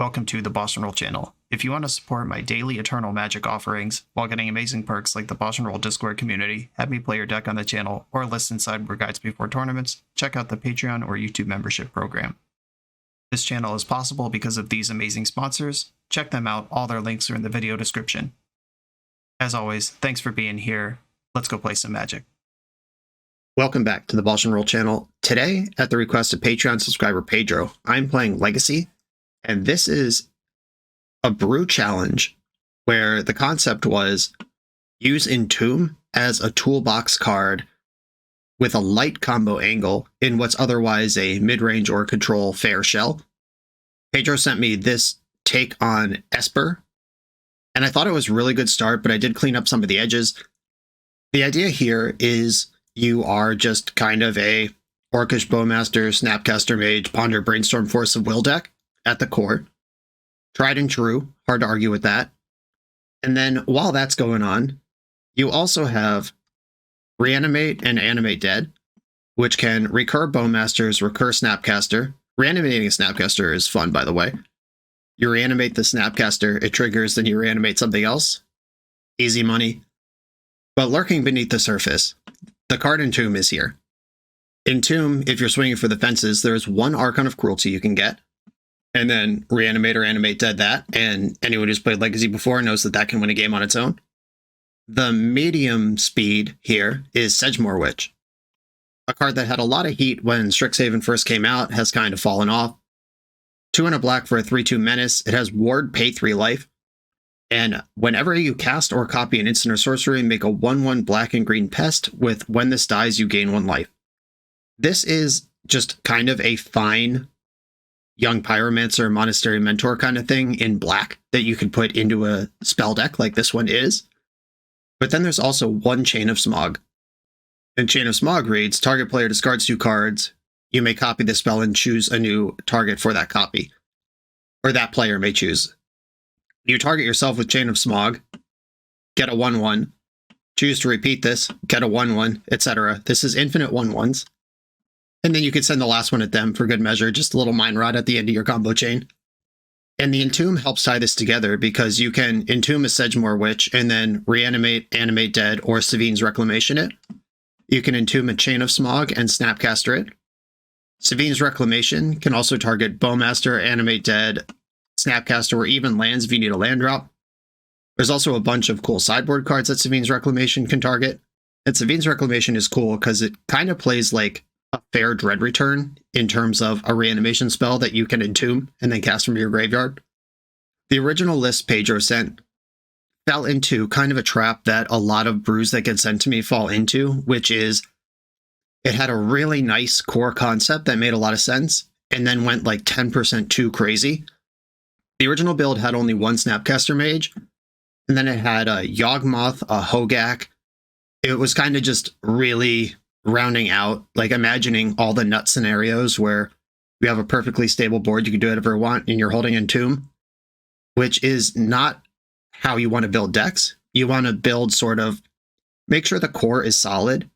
Welcome to the BoshNRoll channel. If you want to support my daily Eternal Magic offerings while getting amazing perks like the BoshNRoll Discord community, have me play your deck on the channel, or listen sideboard guides before tournaments, check out the Patreon or YouTube membership program. This channel is possible because of these amazing sponsors. Check them out, all their links are in the video description. As always, thanks for being here. Let's go play some Magic. Welcome back to the BoshNRoll channel. Today, at the request of Patreon subscriber Pedro, I'm playing Legacy, and this is a brew challenge where the concept was use Entomb as a toolbox card with a light combo angle in what's otherwise a mid-range or control fair shell. Pedro sent me this take on Esper, and I thought it was a really good start, but I did clean up some of the edges. The idea here is you are just kind of a Orcish Bowmaster, Snapcaster Mage, Ponder, Brainstorm, Force of Will deck at the core. Tried and true, hard to argue with that. And then while that's going on, you also have Reanimate and Animate Dead, which can recur Bowmasters, recur Snapcaster. Reanimating a Snapcaster is fun, by the way. You reanimate the Snapcaster, it triggers, then you reanimate something else. Easy money. But lurking beneath the surface, the card Entomb is here. Entomb, if you're swinging for the fences, there's one Archon of Cruelty you can get, and then Reanimator, Animate Dead that, and anyone who's played Legacy before knows that that can win a game on its own. The medium speed here is Sedgemoor Witch, a card that had a lot of heat when Strixhaven first came out, has kind of fallen off. 2 and a black for a 3/2 menace. It has Ward, pay 3 life. And whenever you cast or copy an instant or sorcery, make a 1/1 black and green pest with when this dies, you gain 1 life. This is just kind of a fine young pyromancer, monastery mentor kind of thing in black that you could put into a spell deck like this one is. But then there's also one Chain of Smog. And Chain of Smog reads, target player discards 2 cards. You may copy the spell and choose a new target for that copy. Or that player may choose. You target yourself with Chain of Smog, get a 1/1, choose to repeat this, get a 1/1, etc. This is infinite 1/1s. And then you could send the last one at them for good measure, just a little Mind Rot at the end of your combo chain. And the Entomb helps tie this together because you can Entomb a Sedgemoor Witch and then Reanimate, Animate Dead, or Sevinne's Reclamation it. You can Entomb a Chain of Smog and Snapcaster it. Sevinne's Reclamation can also target Bowmaster, Animate Dead, Snapcaster, or even lands if you need a land drop. There's also a bunch of cool sideboard cards that Sevinne's Reclamation can target. And Sevinne's Reclamation is cool because it kind of plays like a fair Dread Return in terms of a reanimation spell that you can Entomb and then cast from your graveyard. The original list Pedro sent fell into kind of a trap that a lot of brews that get sent to me fall into, which is it had a really nice core concept that made a lot of sense and then went like 10% too crazy. The original build had only one Snapcaster Mage, and then it had a Yawgmoth, a Hogak. It was kind of just really rounding out, like imagining all the nut scenarios where you have a perfectly stable board, you can do whatever you want, and you're holding Entomb, which is not how you want to build decks. You want to build sort of, make sure the core is solid,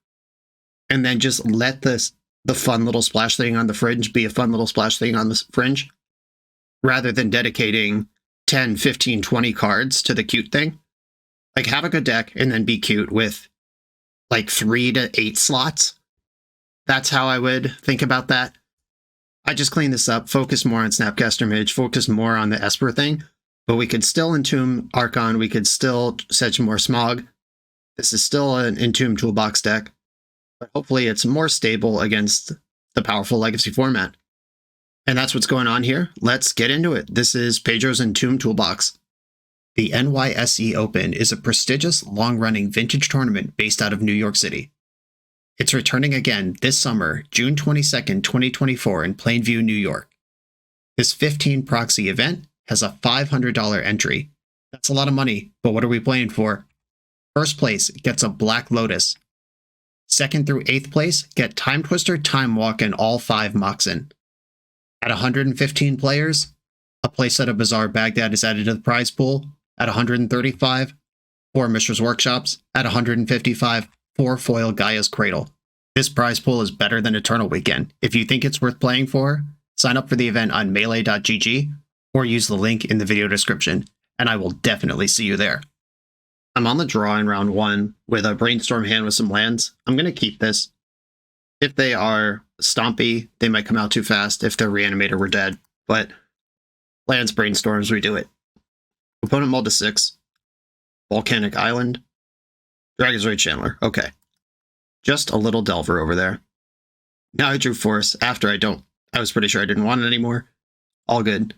and then just let the fun little splash thing on the fringe be a fun little splash thing on the fringe, rather than dedicating 10, 15, 20 cards to the cute thing. Like, have a good deck and then be cute with like 3 to 8 slots. That's how I would think about that. I just cleaned this up, focus more on Snapcaster Mage, focus more on the Esper thing, but we could still Entomb Archon, we could still Sedgemoor Smog. This is still an Entomb toolbox deck, but hopefully it's more stable against the powerful Legacy format. And that's what's going on here. Let's get into it. This is Pedro's Entomb Toolbox. The NYSE Open is a prestigious, long-running vintage tournament based out of New York City. It's returning again this summer, June 22nd, 2024 in Plainview, New York. This 15 proxy event has a $500 entry. That's a lot of money, but what are we playing for? First place gets a Black Lotus. Second through 8th place get Time Twister, Time Walk, and all 5 Moxen. At 115 players, a playset of Bazaar Baghdad is added to the prize pool. At 135, 4 Mishra's Workshops. At 155, 4 Foil Gaia's Cradle. This prize pool is better than Eternal Weekend. If you think it's worth playing for, sign up for the event on melee.gg or use the link in the video description, and I will definitely see you there. I'm on the draw in round 1 with a Brainstorm hand with some lands. I'm going to keep this. If they are Stompy, they might come out too fast. If they're Reanimator, we're dead. But lands, Brainstorms, we do it. Opponent mulled to 6. Volcanic Island. Dragon's Rage Chandler. Okay. Just a little Delver over there. Now I drew Force after I was pretty sure I didn't want it anymore. All good.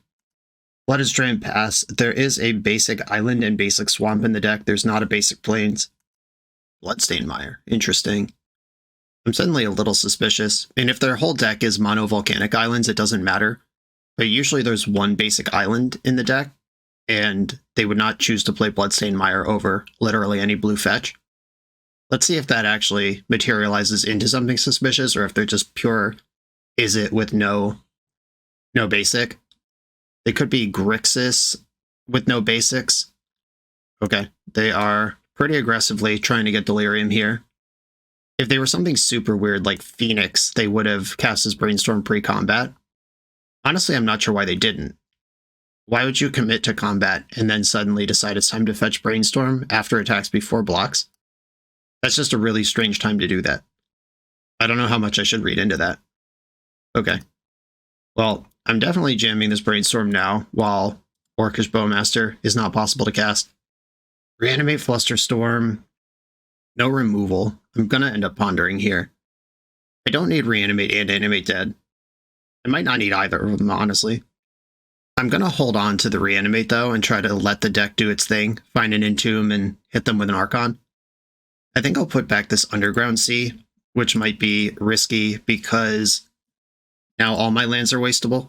Blood is Drain pass. There is a basic island and basic swamp in the deck. There's not a basic plains. Bloodstained Mire. Interesting. I'm suddenly a little suspicious. And if their whole deck is mono volcanic islands, it doesn't matter. But usually there's one basic island in the deck, and they would not choose to play Bloodstained Mire over literally any blue fetch. Let's see if that actually materializes into something suspicious, or if they're just pure is it with no basic. They could be Grixis with no basics. Okay, they are pretty aggressively trying to get Delirium here. If they were something super weird like Phoenix, they would have cast his Brainstorm pre-combat. Honestly, I'm not sure why they didn't. Why would you commit to combat and then suddenly decide it's time to fetch Brainstorm after attacks before blocks? That's just a really strange time to do that. I don't know how much I should read into that. Okay. Well, I'm definitely jamming this Brainstorm now, while Orcish Bowmaster is not possible to cast. Reanimate Flusterstorm. No removal. I'm going to end up pondering here. I don't need Reanimate and Animate Dead. I might not need either of them, honestly. I'm going to hold on to the Reanimate, though, and try to let the deck do its thing. Find an Entomb and hit them with an Archon. I think I'll put back this Underground Sea, which might be risky because now all my lands are wastable.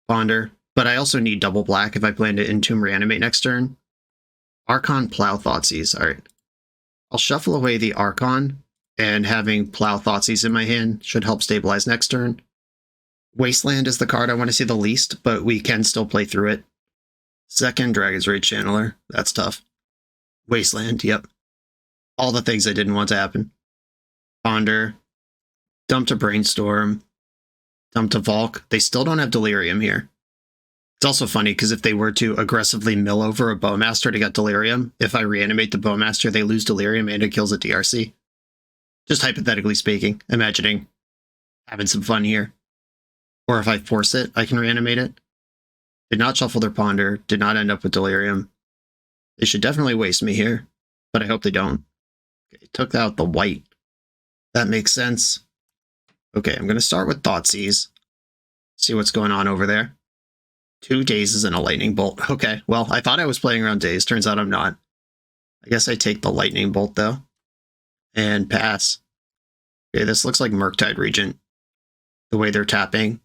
Ponder. But I also need double black if I plan to Entomb Reanimate next turn. Archon, Plow, Thoughtseize. Alright. I'll shuffle away the Archon, and having Plow, Thoughtseize in my hand should help stabilize next turn. Wasteland is the card I want to see the least, but we can still play through it. Second, Dragon's Rage Channeler. That's tough. Wasteland, yep. All the things I didn't want to happen. Ponder. Dump to Brainstorm. Dump to Volk. They still don't have Delirium here. It's also funny because if they were to aggressively mill over a Bowmaster to get Delirium, if I reanimate the Bowmaster, they lose Delirium and it kills a DRC. Just hypothetically speaking, imagining having some fun here. Or if I force it, I can reanimate it. Did not shuffle their Ponder, did not end up with Delirium. They should definitely waste me here, but I hope they don't. Okay, took out the white. That makes sense. Okay, I'm going to start with Thoughtseize. See what's going on over there. 2 Dazes and a Lightning Bolt. Okay, well, I thought I was playing around Daze. Turns out I'm not. I guess I take the Lightning Bolt, though. And pass. Okay, this looks like Murktide Regent. The way they're tapping.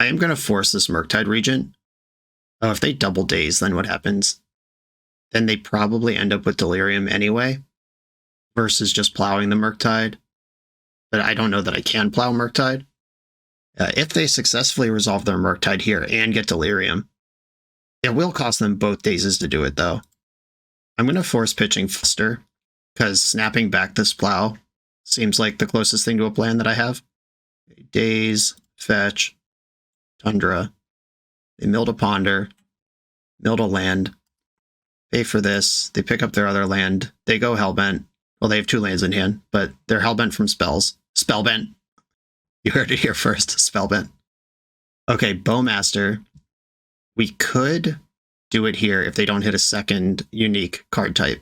I am going to force this Murktide Regent. Oh, if they double Daze, then what happens? Then they probably end up with Delirium anyway. Versus just plowing the Murktide. But I don't know that I can plow Murktide. If they successfully resolve their Murktide here and get Delirium, it will cost them both Dazes to do it, though. I'm going to force pitching Fluster, because snapping back this plow seems like the closest thing to a plan that I have. Daze, fetch, Tundra. They milled a Ponder, milled a land, pay for this, they pick up their other land, they go Hellbent. Well, they have 2 lands in hand, but they're Hellbent from spells. Spellbent. You heard it here first, Spellbent. Okay, Bowmaster. We could do it here if they don't hit a second unique card type.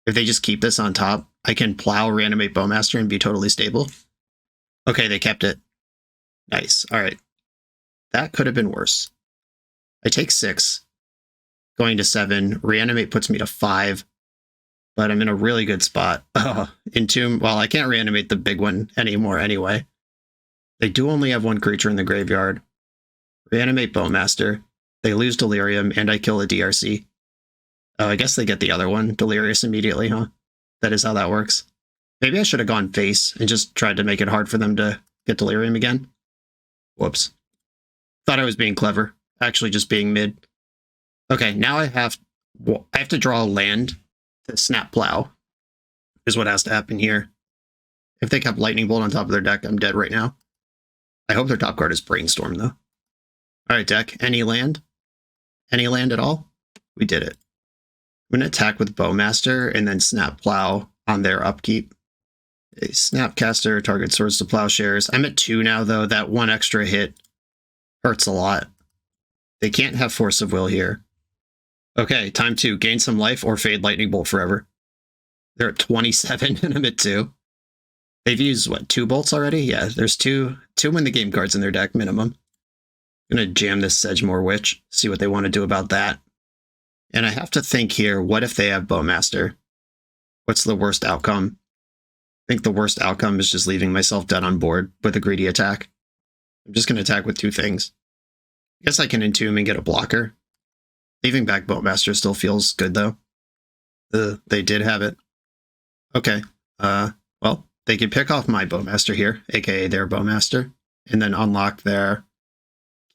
If they just keep this on top, I can plow Reanimate Bowmaster and be totally stable. Okay, they kept it. Nice. All right. That could have been worse. I take 6. Going to 7. Reanimate puts me to 5. But I'm in a really good spot. Entomb. Well, I can't reanimate the big one anymore anyway. They do only have 1 creature in the graveyard. Reanimate Bowmaster. They lose Delirium, and I kill a DRC. Oh, I guess they get the other one, Delirious, immediately, huh? That is how that works. Maybe I should have gone face and just tried to make it hard for them to get Delirium again. Whoops. Thought I was being clever. Actually just being mid. Okay, now I have to draw a land to snap plow, is what has to happen here. If they kept Lightning Bolt on top of their deck, I'm dead right now. I hope their top card is Brainstorm, though. All right, deck. Any land? Any land at all? We did it. I'm going to attack with Bowmaster and then Snap Plow on their upkeep. A Snapcaster, target Swords to Plowshares. I'm at 2 now, though. That one extra hit hurts a lot. They can't have Force of Will here. Okay, time 2. Gain some life or Fade Lightning Bolt forever. They're at 27 and I'm at 2. They've used, what, 2 bolts already? Yeah, there's 2 win the game cards in their deck, minimum. I'm going to jam this Sedgemoor Witch, see what they want to do about that. And I have to think here, what if they have Bowmaster? What's the worst outcome? I think the worst outcome is just leaving myself dead on board with a greedy attack. I'm just going to attack with 2 things. I guess I can Entomb and get a blocker. Leaving back Bowmaster still feels good, though. They did have it. Okay. Well, they could pick off my Bowmaster here, aka their Bowmaster, and then unlock their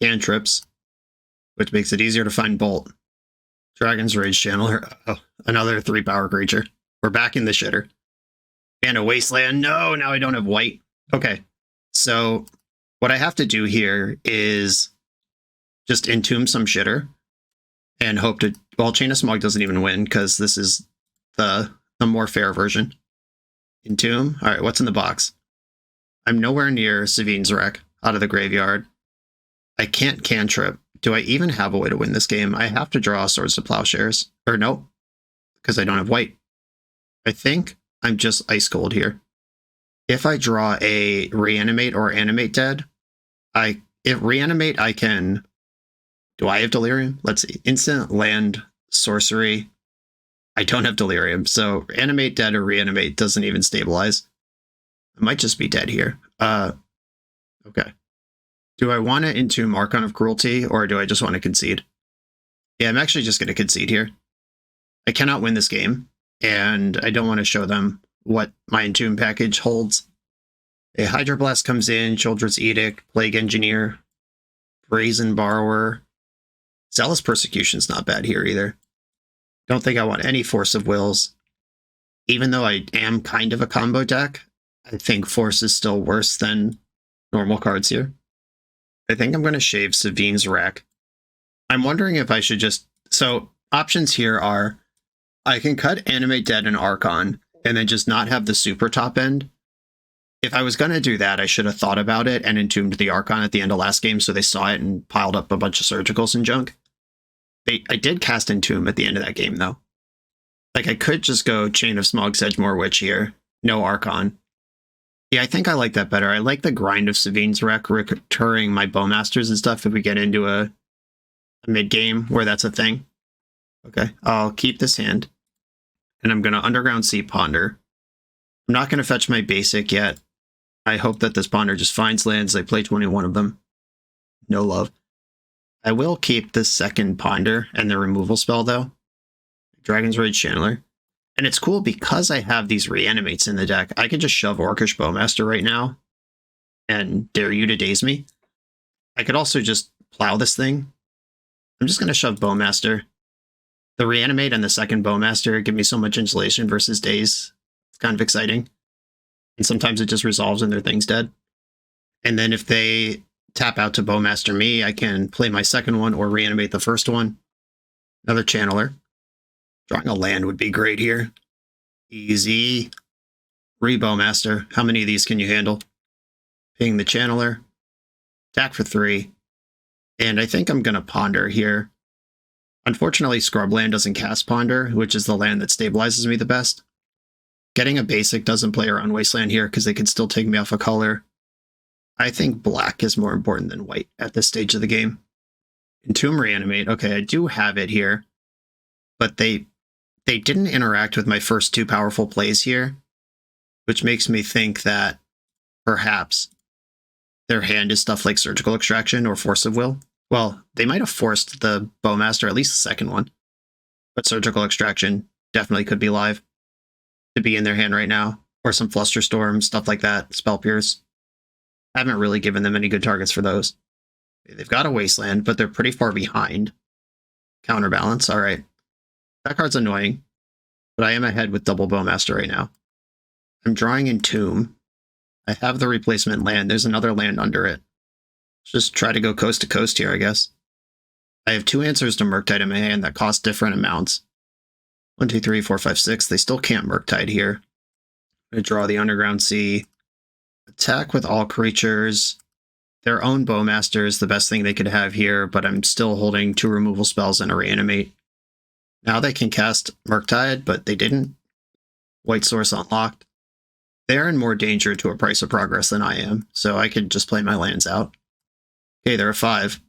cantrips, which makes it easier to find Bolt. Dragon's Rage Channeler. Oh, another 3-power creature. We're back in the shitter. And a Wasteland. No, now I don't have white. Okay. So what I have to do here is just Entomb some shitter and hope to... Well, Chain of Smog doesn't even win because this is the more fair version. Entomb. All right, what's in the box? I'm nowhere near Savine's Wreck out of the graveyard. I can't cantrip. Do I even have a way to win this game? I have to draw Swords to Plowshares. Or no, because I don't have white. I think I'm just ice cold here. If I draw a Reanimate or Animate Dead, if Reanimate, I can... Do I have Delirium? Let's see. Instant, land, sorcery. I don't have Delirium, so Animate Dead or Reanimate doesn't even stabilize. I might just be dead here. Okay. Do I want to Entomb Archon of Cruelty, or do I just want to concede? Yeah, I'm actually just going to concede here. I cannot win this game, and I don't want to show them what my Entomb package holds. A Hydroblast comes in, Children's Edict, Plague Engineer, Brazen Borrower. Zealous Persecution's not bad here either. Don't think I want any Force of Wills. Even though I am kind of a combo deck, I think Force is still worse than normal cards here. I think I'm going to shave Savine's Wreck. I'm wondering if I should just... So, options here are, I can cut Animate Dead and Archon, and then just not have the super top end. If I was going to do that, I should have thought about it and entombed the Archon at the end of last game, so they saw it and piled up a bunch of Surgicals and junk. I did cast Entomb at the end of that game, though. Like, I could just go Chain of Smog, Sedgemoor Witch here. No Archon. Yeah, I think I like that better. I like the grind of Savine's Wreck, recurring my Bowmasters and stuff if we get into a mid-game where that's a thing. Okay, I'll keep this hand. And I'm going to Underground Sea Ponder. I'm not going to fetch my basic yet. I hope that this Ponder just finds lands. I play 21 of them. No love. I will keep this second Ponder and the removal spell, though. Dragon's Rage Channeler. And it's cool because I have these Reanimates in the deck. I could just shove Orcish Bowmaster right now and dare you to daze me. I could also just plow this thing. I'm just going to shove Bowmaster. The Reanimate and the second Bowmaster give me so much insulation versus daze. It's kind of exciting. And sometimes it just resolves and their thing's dead. And then if they tap out to Bowmaster me, I can play my second one or reanimate the first one. Another Channeler. Drawing a land would be great here. Easy. Re-Bowmaster. How many of these can you handle? Ping the Channeler. Attack for 3. And I think I'm going to Ponder here. Unfortunately, Scrubland doesn't cast Ponder, which is the land that stabilizes me the best. Getting a basic doesn't play around Wasteland here because they can still take me off a color. I think black is more important than white at this stage of the game. Entomb Reanimate. Okay, I do have it here. But they didn't interact with my first 2 powerful plays here, which makes me think that perhaps their hand is stuff like Surgical Extraction or Force of Will. Well, they might have forced the Bowmaster, at least the second one. But Surgical Extraction definitely could be live to be in their hand right now. Or some Flusterstorm, stuff like that. Spell Pierce. I haven't really given them any good targets for those. They've got a Wasteland, but they're pretty far behind. Counterbalance, alright. That card's annoying, but I am ahead with double Bowmaster right now. I'm drawing Entomb. I have the replacement land. There's another land under it. Just try to go coast to coast here, I guess. I have 2 answers to Murktide in my hand that cost different amounts. 1, 2, 3, 4, 5, 6. They still can't Murktide here. I'm going to draw the Underground Sea. Attack with all creatures. Their own Bowmasters, the best thing they could have here, but I'm still holding 2 removal spells and a Reanimate. Now they can cast Murktide, but they didn't. White Source unlocked. They're in more danger to a Price of Progress than I am, so I could just play my lands out. Okay, they're a 5.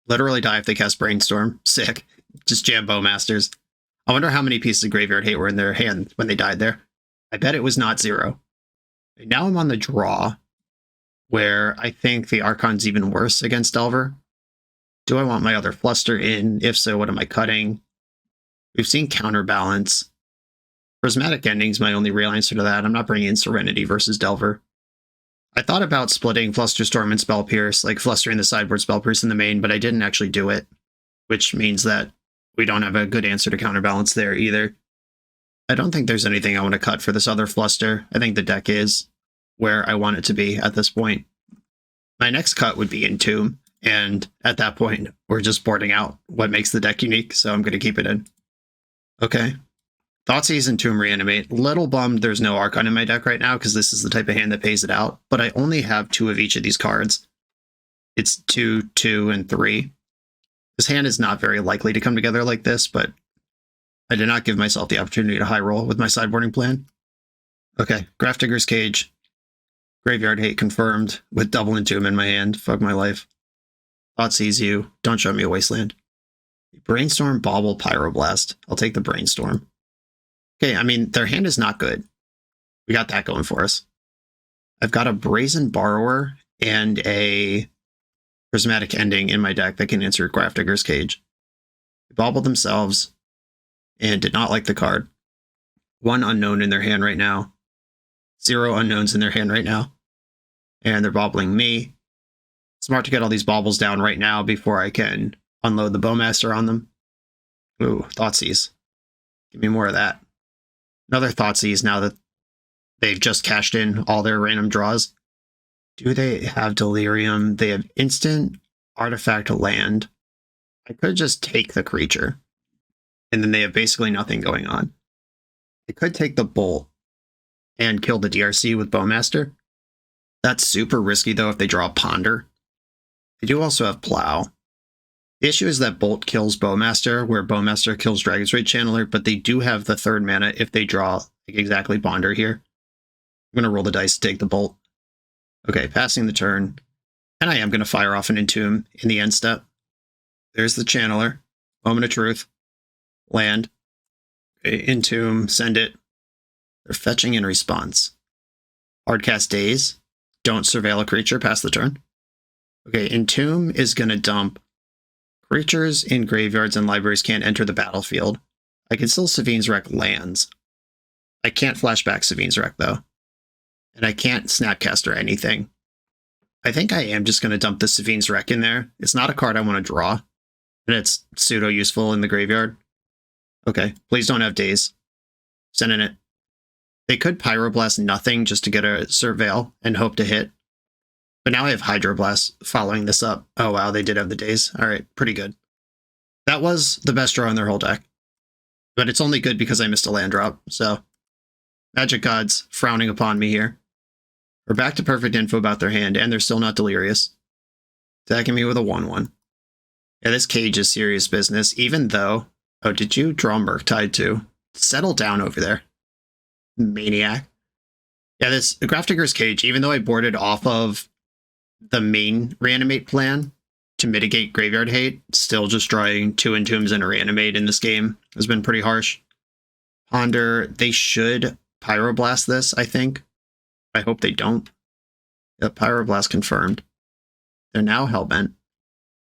Literally die if they cast Brainstorm. Sick. Just jam Bowmasters. I wonder how many pieces of Graveyard Hate were in their hand when they died there. I bet it was not 0. Now I'm on the draw, where I think the Archon's even worse against Delver. Do I want my other Fluster in? If so, what am I cutting? We've seen Counterbalance. Prismatic Ending's my only real answer to that. I'm not bringing in Serenity versus Delver. I thought about splitting Flusterstorm and Spell Pierce, like flustering the sideboard Spell Pierce in the main, but I didn't actually do it, which means that we don't have a good answer to Counterbalance there either. I don't think there's anything I want to cut for this other Fluster. I think the deck is where I want it to be at this point. My next cut would be Entomb, and at that point, we're just boarding out what makes the deck unique, so I'm going to keep it in. Okay. Thoughtseize Entomb Reanimate. Little bummed there's no Archon in my deck right now, because this is the type of hand that pays it out, but I only have 2 of each of these cards. It's 2, 2, and 3. This hand is not very likely to come together like this, but I did not give myself the opportunity to high roll with my sideboarding plan. Okay, Grafdigger's Cage. Graveyard Hate confirmed with double Entomb in my hand. Fuck my life. Thoughtseize you. Don't show me a Wasteland. Brainstorm, Bauble, Pyroblast. I'll take the Brainstorm. Okay, I mean, their hand is not good. We got that going for us. I've got a Brazen Borrower and a Prismatic Ending in my deck that can answer Grafdigger's Cage. They bobbled themselves and did not like the card. 1 unknown in their hand right now. 0 unknowns in their hand right now. And they're bobbling me. Smart to get all these baubles down right now before I can unload the Bowmaster on them. Ooh, Thoughtseize. Give me more of that. Another Thoughtseize now that they've just cashed in all their random draws. Do they have Delirium? They have instant artifact land. I could just take the creature. And then they have basically nothing going on. I could take the Bolt and kill the DRC with Bowmaster. That's super risky though if they draw Ponder. They do also have Plow. The issue is that Bolt kills Bowmaster, where Bowmaster kills Dragon's Rage Channeler, but they do have the 3rd mana if they draw like exactly Ponder here. I'm going to roll the dice to take the Bolt. Okay, passing the turn. And I am going to fire off an Entomb in the end step. There's the Channeler. Moment of Truth. Land. Okay, Entomb, send it. They're fetching in response. Hardcast Daze. Don't surveil a creature past the turn. Okay, Entomb is going to dump. Creatures in graveyards and libraries can't enter the battlefield. I can still Savine's Wreck lands. I can't flashback Savine's Wreck, though. And I can't Snapcaster anything. I think I am just going to dump the Savine's Wreck in there. It's not a card I want to draw. And it's pseudo-useful in the graveyard. Okay, please don't have Daze. Send in it. They could Pyroblast nothing just to get a Surveil and hope to hit. But now I have Hydroblast following this up. Oh wow, they did have the Daze. Alright, pretty good. That was the best draw in their whole deck. But it's only good because I missed a land drop, so... Magic Gods frowning upon me here. We're back to perfect info about their hand, and they're still not delirious. Attacking me with a 1-1. Yeah, this Cage is serious business, even though... Oh, did you draw Murktide too? Settle down over there. Maniac. Yeah, this Grafdigger's Cage, even though I boarded off of the main Reanimate plan to mitigate Graveyard Hate, still just drawing 2 Entombs and a Reanimate in this game has been pretty harsh. Ponder, they should Pyroblast this, I think. I hope they don't. Yeah, Pyroblast confirmed. They're now Hellbent.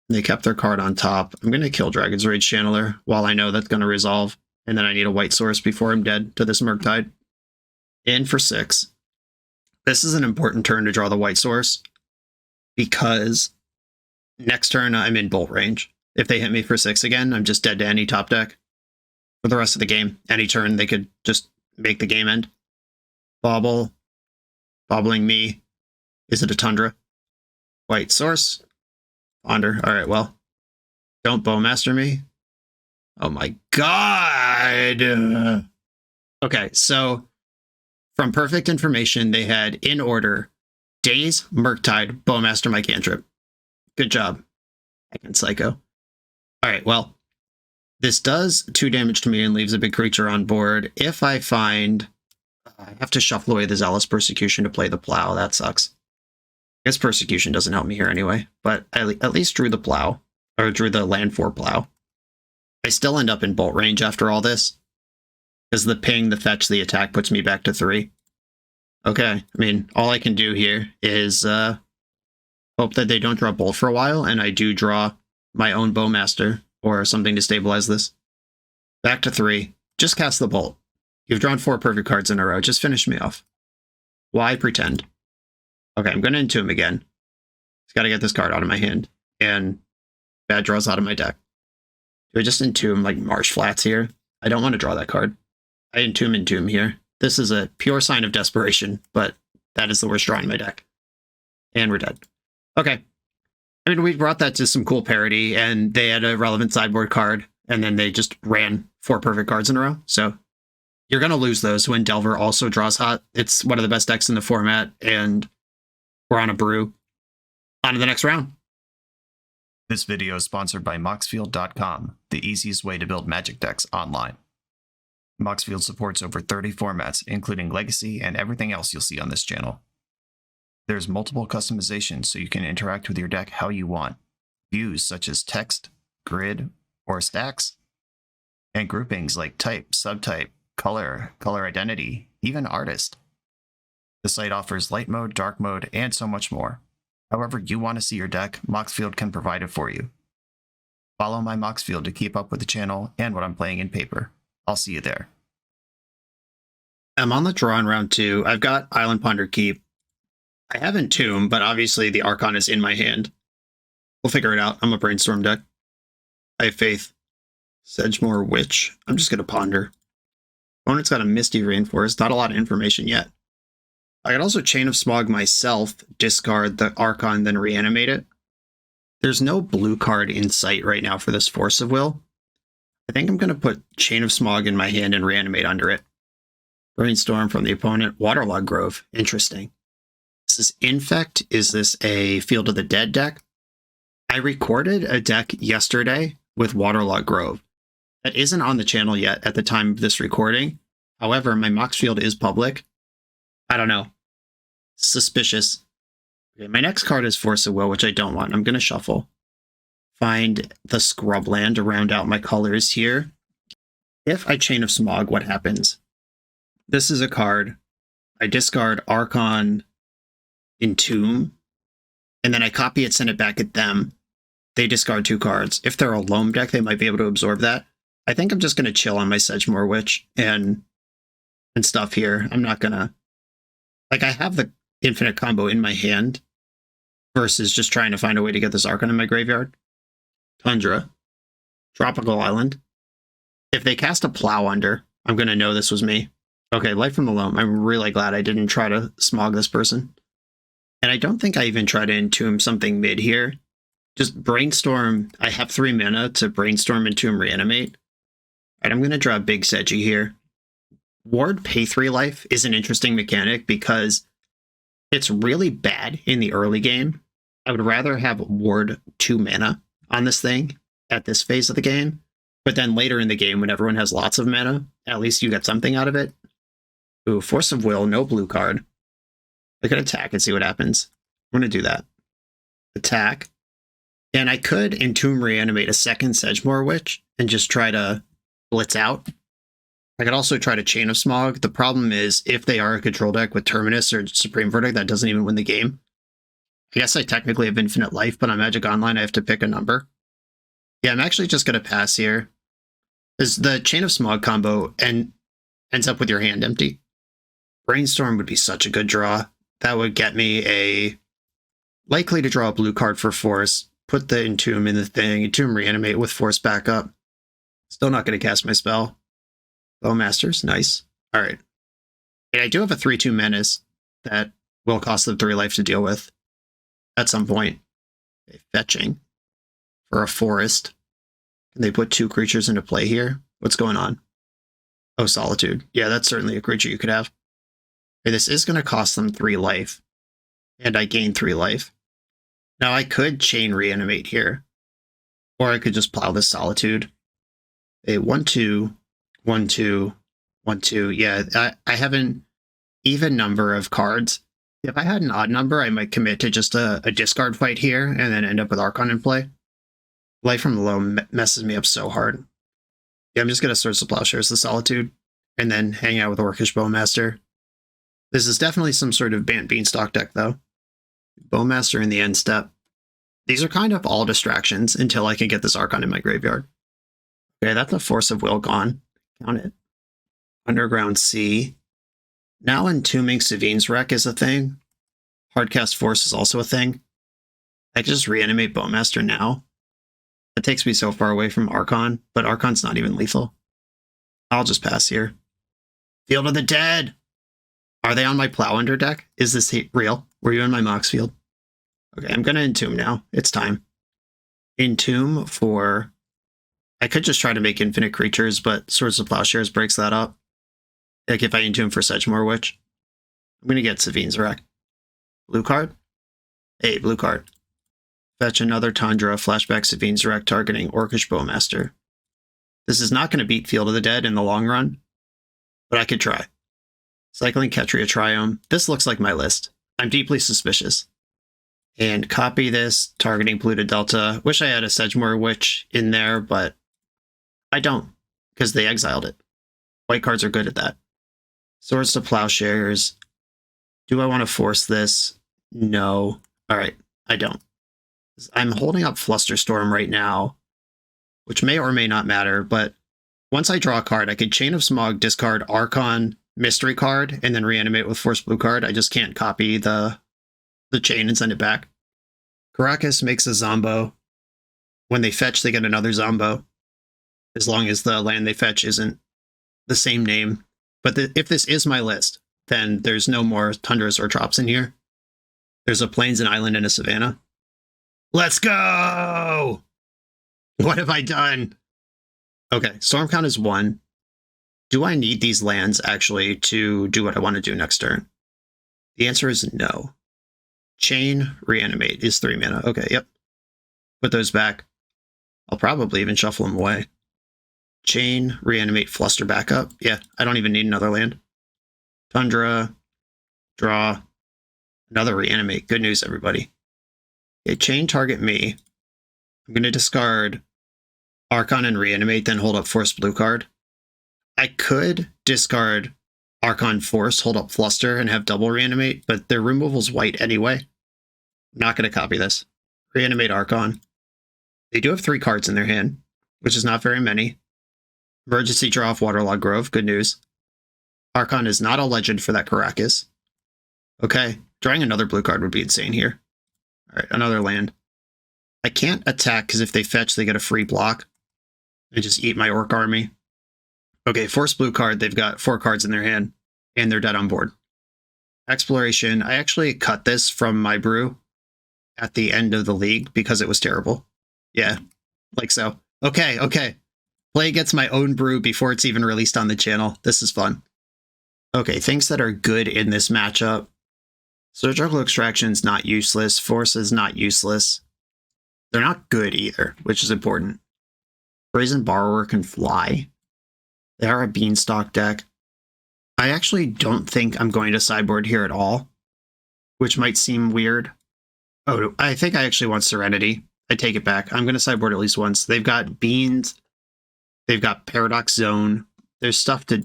They kept their card on top. I'm going to kill Dragon's Rage Channeler while I know that's going to resolve. And then I need a white source before I'm dead to this Murktide. In for 6. This is an important turn to draw the white source, because next turn I'm in Bolt range. If they hit me for 6 again, I'm just dead to any top deck. For the rest of the game, any turn they could just make the game end. Bobble. Bobbling me. Is it a Tundra? White source. Ponder. All right, well. Don't Bowmaster me. Oh my god! Okay, so from Perfect Information, they had in order Daze, Murktide, Bowmaster, my cantrip. Good job. Second Psycho. Alright, well, this does 2 damage to me and leaves a big creature on board. If I find... I have to shuffle away the Zealous Persecution to play the Plow. That sucks. I guess Persecution doesn't help me here anyway, but I at least drew the Plow. Or drew the land for Plow. I still end up in bolt range after all this. Because the ping, the fetch, the attack puts me back to 3. Okay, I mean, all I can do here is hope that they don't draw bolt for a while, and I do draw my own Bowmaster, or something to stabilize this. Back to 3. Just cast the bolt. You've drawn 4 perfect cards in a row. Just finish me off. Why pretend? Okay, I'm going to Entomb again. Just got to get this card out of my hand. And bad draws out of my deck. Do I just Entomb like Marsh Flats here? I don't want to draw that card. I Entomb here. This is a pure sign of desperation, but that is the worst draw in my deck. And we're dead. Okay. I mean, we brought that to some cool parity, and they had a relevant sideboard card, and then they just ran 4 perfect cards in a row. So you're going to lose those when Delver also draws hot. It's one of the best decks in the format, and we're on a brew. On to the next round. This video is sponsored by Moxfield.com, the easiest way to build Magic decks online. Moxfield supports over 30 formats, including Legacy and everything else you'll see on this channel. There's multiple customizations so you can interact with your deck how you want. Views such as text, grid, or stacks. And groupings like type, subtype, color, color identity, even artist. The site offers light mode, dark mode, and so much more. However you want to see your deck, Moxfield can provide it for you. Follow my Moxfield to keep up with the channel and what I'm playing in paper. I'll see you there. I'm on the draw in round 2. I've got Island Ponder Keep. I have Entomb, but obviously the Archon is in my hand. We'll figure it out. I'm a Brainstorm deck. I have faith. Sedgemoor Witch. I'm just going to Ponder. Opponent's got a Misty Rainforest. Not a lot of information yet. I could also Chain of Smog myself, discard the Archon, then reanimate it. There's no blue card in sight right now for this Force of Will. I think I'm going to put Chain of Smog in my hand and reanimate under it. Brainstorm from the opponent. Waterlog Grove. Interesting. This is Infect. Is this a Field of the Dead deck? I recorded a deck yesterday with Waterlog Grove. That isn't on the channel yet at the time of this recording. However, my Moxfield is public. I don't know. Suspicious. Okay, my next card is Force of Will, which I don't want. I'm going to shuffle. Find the Scrubland to round out my colors here. If I Chain of Smog, what happens? This is a card. I discard Archon, Entomb, and then I copy it, send it back at them. They discard 2 cards. If they're a Loam deck, they might be able to absorb that. I think I'm just going to chill on my Sedgemoor Witch and stuff here. I'm not going to... Like, I have the infinite combo in my hand versus just trying to find a way to get this Archon in my graveyard. Tundra. Tropical Island. If they cast a Plow under, I'm going to know this was me. Okay, Light from the Loam. I'm really glad I didn't try to Smog this person. And I don't think I even try to Entomb something mid here. Just Brainstorm. I have 3 mana to Brainstorm, Entomb, Reanimate. Alright, I'm going to draw a big Sedgy here. Ward pay 3 life is an interesting mechanic because it's really bad in the early game. I would rather have Ward 2 mana on this thing at this phase of the game. But then later in the game, when everyone has lots of mana, at least you get something out of it. Ooh, Force of Will, no blue card. I could attack and see what happens. I'm going to do that. Attack. And I could Entomb Reanimate a second Sedgemoor Witch and just try to blitz out. I could also try to Chain of Smog. The problem is, if they are a control deck with Terminus or Supreme Verdict, that doesn't even win the game. I guess I technically have infinite life, but on Magic Online, I have to pick a number. Yeah, I'm actually just going to pass here. Because the Chain of Smog combo ends up with your hand empty. Brainstorm would be such a good draw. That would get me a... likely to draw a blue card for Force. Put the Entomb in the thing. Entomb Reanimate with Force backup. Still not going to cast my spell. Bowmasters, nice. All right. And I do have a 3/2 Menace that will cost them 3 life to deal with. at some point. Okay, fetching for a forest. Can they put 2 creatures into play here? What's going on? Oh, Solitude. Yeah, that's certainly a creature you could have. Okay, this is going to cost them 3 life. And I gain 3 life. Now I could chain Reanimate here. Or I could just plow this Solitude. A 1-2, 1-2, 1-2. Yeah, I have an even number of cards. If I had an odd number, I might commit to just a discard fight here and then end up with Archon in play. Life from Below messes me up so hard. Yeah, I'm just going to Swords to Plowshares the Solitude and then hang out with Orcish Bowmaster. This is definitely some sort of Bant Beanstalk deck, though. Bowmaster in the end step. These are kind of all distractions until I can get this Archon in my graveyard. Okay, that's a Force of Will gone. Count it. Underground Sea. Now Entombing Savine's Wreck is a thing. Hardcast Force is also a thing. I can just reanimate Bowmaster now. That takes me so far away from Archon, but Archon's not even lethal. I'll just pass here. Field of the Dead! Are they on my Plow Under deck? Is this real? Were you in my Mox field? Okay, I'm gonna Entomb now. It's time. Entomb for... I could just try to make infinite creatures, but Swords of Plowshares breaks that up. Like if I Entomb for Sedgemoor Witch. I'm gonna get Savine's Wreck. Blue card? Hey, blue card. Fetch another Tundra, flashback Savine's Wreck targeting Orcish Bowmaster. This is not going to beat Field of the Dead in the long run, but I could try. Cycling Ketria Triome. This looks like my list. I'm deeply suspicious. And copy this, targeting Polluted Delta. Wish I had a Sedgemoor Witch in there, but I don't, because they exiled it. White cards are good at that. Swords to Plowshares. Do I want to force this? No. Alright, I don't. I'm holding up Flusterstorm right now, which may or may not matter, but once I draw a card, I could Chain of Smog, discard Archon, Mystery card, and then reanimate with Force Blue card. I just can't copy the chain and send it back. Caracas makes a Zombo. When they fetch, they get another Zombo, as long as the land they fetch isn't the same name. But if this is my list, then there's no more Tundras or Drops in here. There's a Plains, an Island, and a Savannah. Let's go! What have I done? Okay, Storm count is 1. Do I need these lands, actually, to do what I want to do next turn? The answer is no. Chain, Reanimate is 3 mana. Okay, yep. Put those back. I'll probably even shuffle them away. Chain, Reanimate, Fluster back up. Yeah, I don't even need another land. Tundra, draw, another Reanimate. Good news, everybody. Okay, chain target me. I'm going to discard Archon and Reanimate, then hold up Force Blue card. I could discard Archon Force, hold up Fluster, and have double Reanimate, but their removal's white anyway. I'm not going to copy this. Reanimate Archon. They do have 3 cards in their hand, which is not very many. Emergency draw off Waterlogged Grove, good news. Archon is not a legend for that Caracas. Okay, drawing another blue card would be insane here. Alright, another land. I can't attack because if they fetch, they get a free block. I just eat my Orc army. Okay, Force Blue card, they've got 4 cards in their hand, and they're dead on board. Exploration, I actually cut this from my brew at the end of the league because it was terrible. Yeah, like so. Okay. Play gets my own brew before it's even released on the channel. This is fun. Okay, things that are good in this matchup. Surgical Extraction's not useless. Force is not useless. They're not good either, which is important. Brazen Borrower can fly. They are a Beanstalk deck. I actually don't think I'm going to sideboard here at all, which might seem weird. Oh, I think I actually want Serenity. I take it back. I'm going to sideboard at least once. They've got Beans. They've got Paradox Zone. There's stuff to...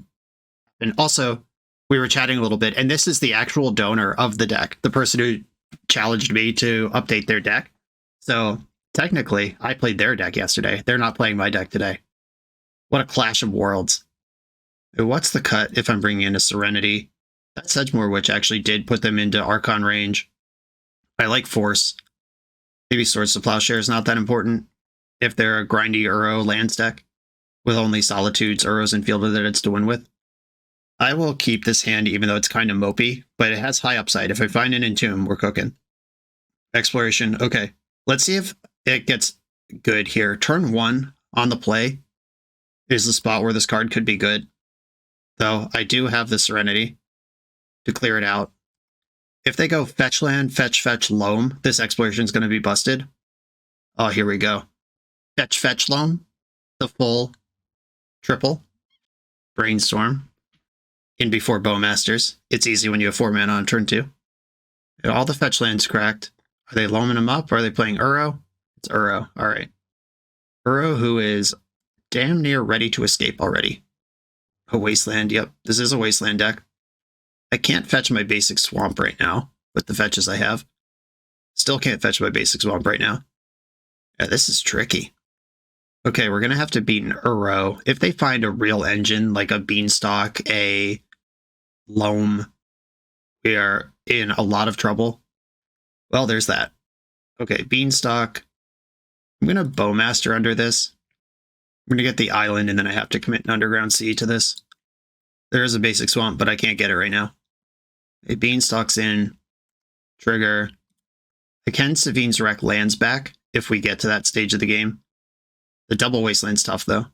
And also, we were chatting a little bit, and this is the actual donor of the deck, the person who challenged me to update their deck. So, technically, I played their deck yesterday. They're not playing my deck today. What a clash of worlds. What's the cut if I'm bringing in a Serenity? That Sedgemoor Witch actually did put them into Archon range. I like Force. Maybe Swords to Plowshare is not that important if they're a grindy Uro lands deck with only Solitudes, Uros, and Field of the Dead to win with. I will keep this hand even though it's kind of mopey, but it has high upside. If I find an Entomb, we're cooking. Exploration. Okay. Let's see if it gets good here. Turn 1 on the play is the spot where this card could be good. Though I do have the Serenity to clear it out. If they go fetch land, fetch loam, this exploration is going to be busted. Oh, here we go. Fetch loam, the full triple. Brainstorm. In before Bowmasters. It's easy when you have 4 mana on turn 2. All the fetch lands cracked. Are they loaming them up? Or are they playing Uro? It's Uro. All right. Uro, who is damn near ready to escape already. A wasteland. Yep, this is a wasteland deck. I can't fetch my basic swamp right now with the fetches I have. Still can't fetch my basic swamp right now. Yeah, this is tricky. Okay, we're going to have to beat an Uro. If they find a real engine, like a Beanstalk, a Loam, we are in a lot of trouble. Well, there's that. Okay, Beanstalk. I'm going to Bowmaster under this. I'm going to get the island, and then I have to commit an Underground Sea to this. There is a basic swamp, but I can't get it right now. A Beanstalk's in. Trigger. I can Savine's Wreck lands back if we get to that stage of the game. The double wasteland's tough, though.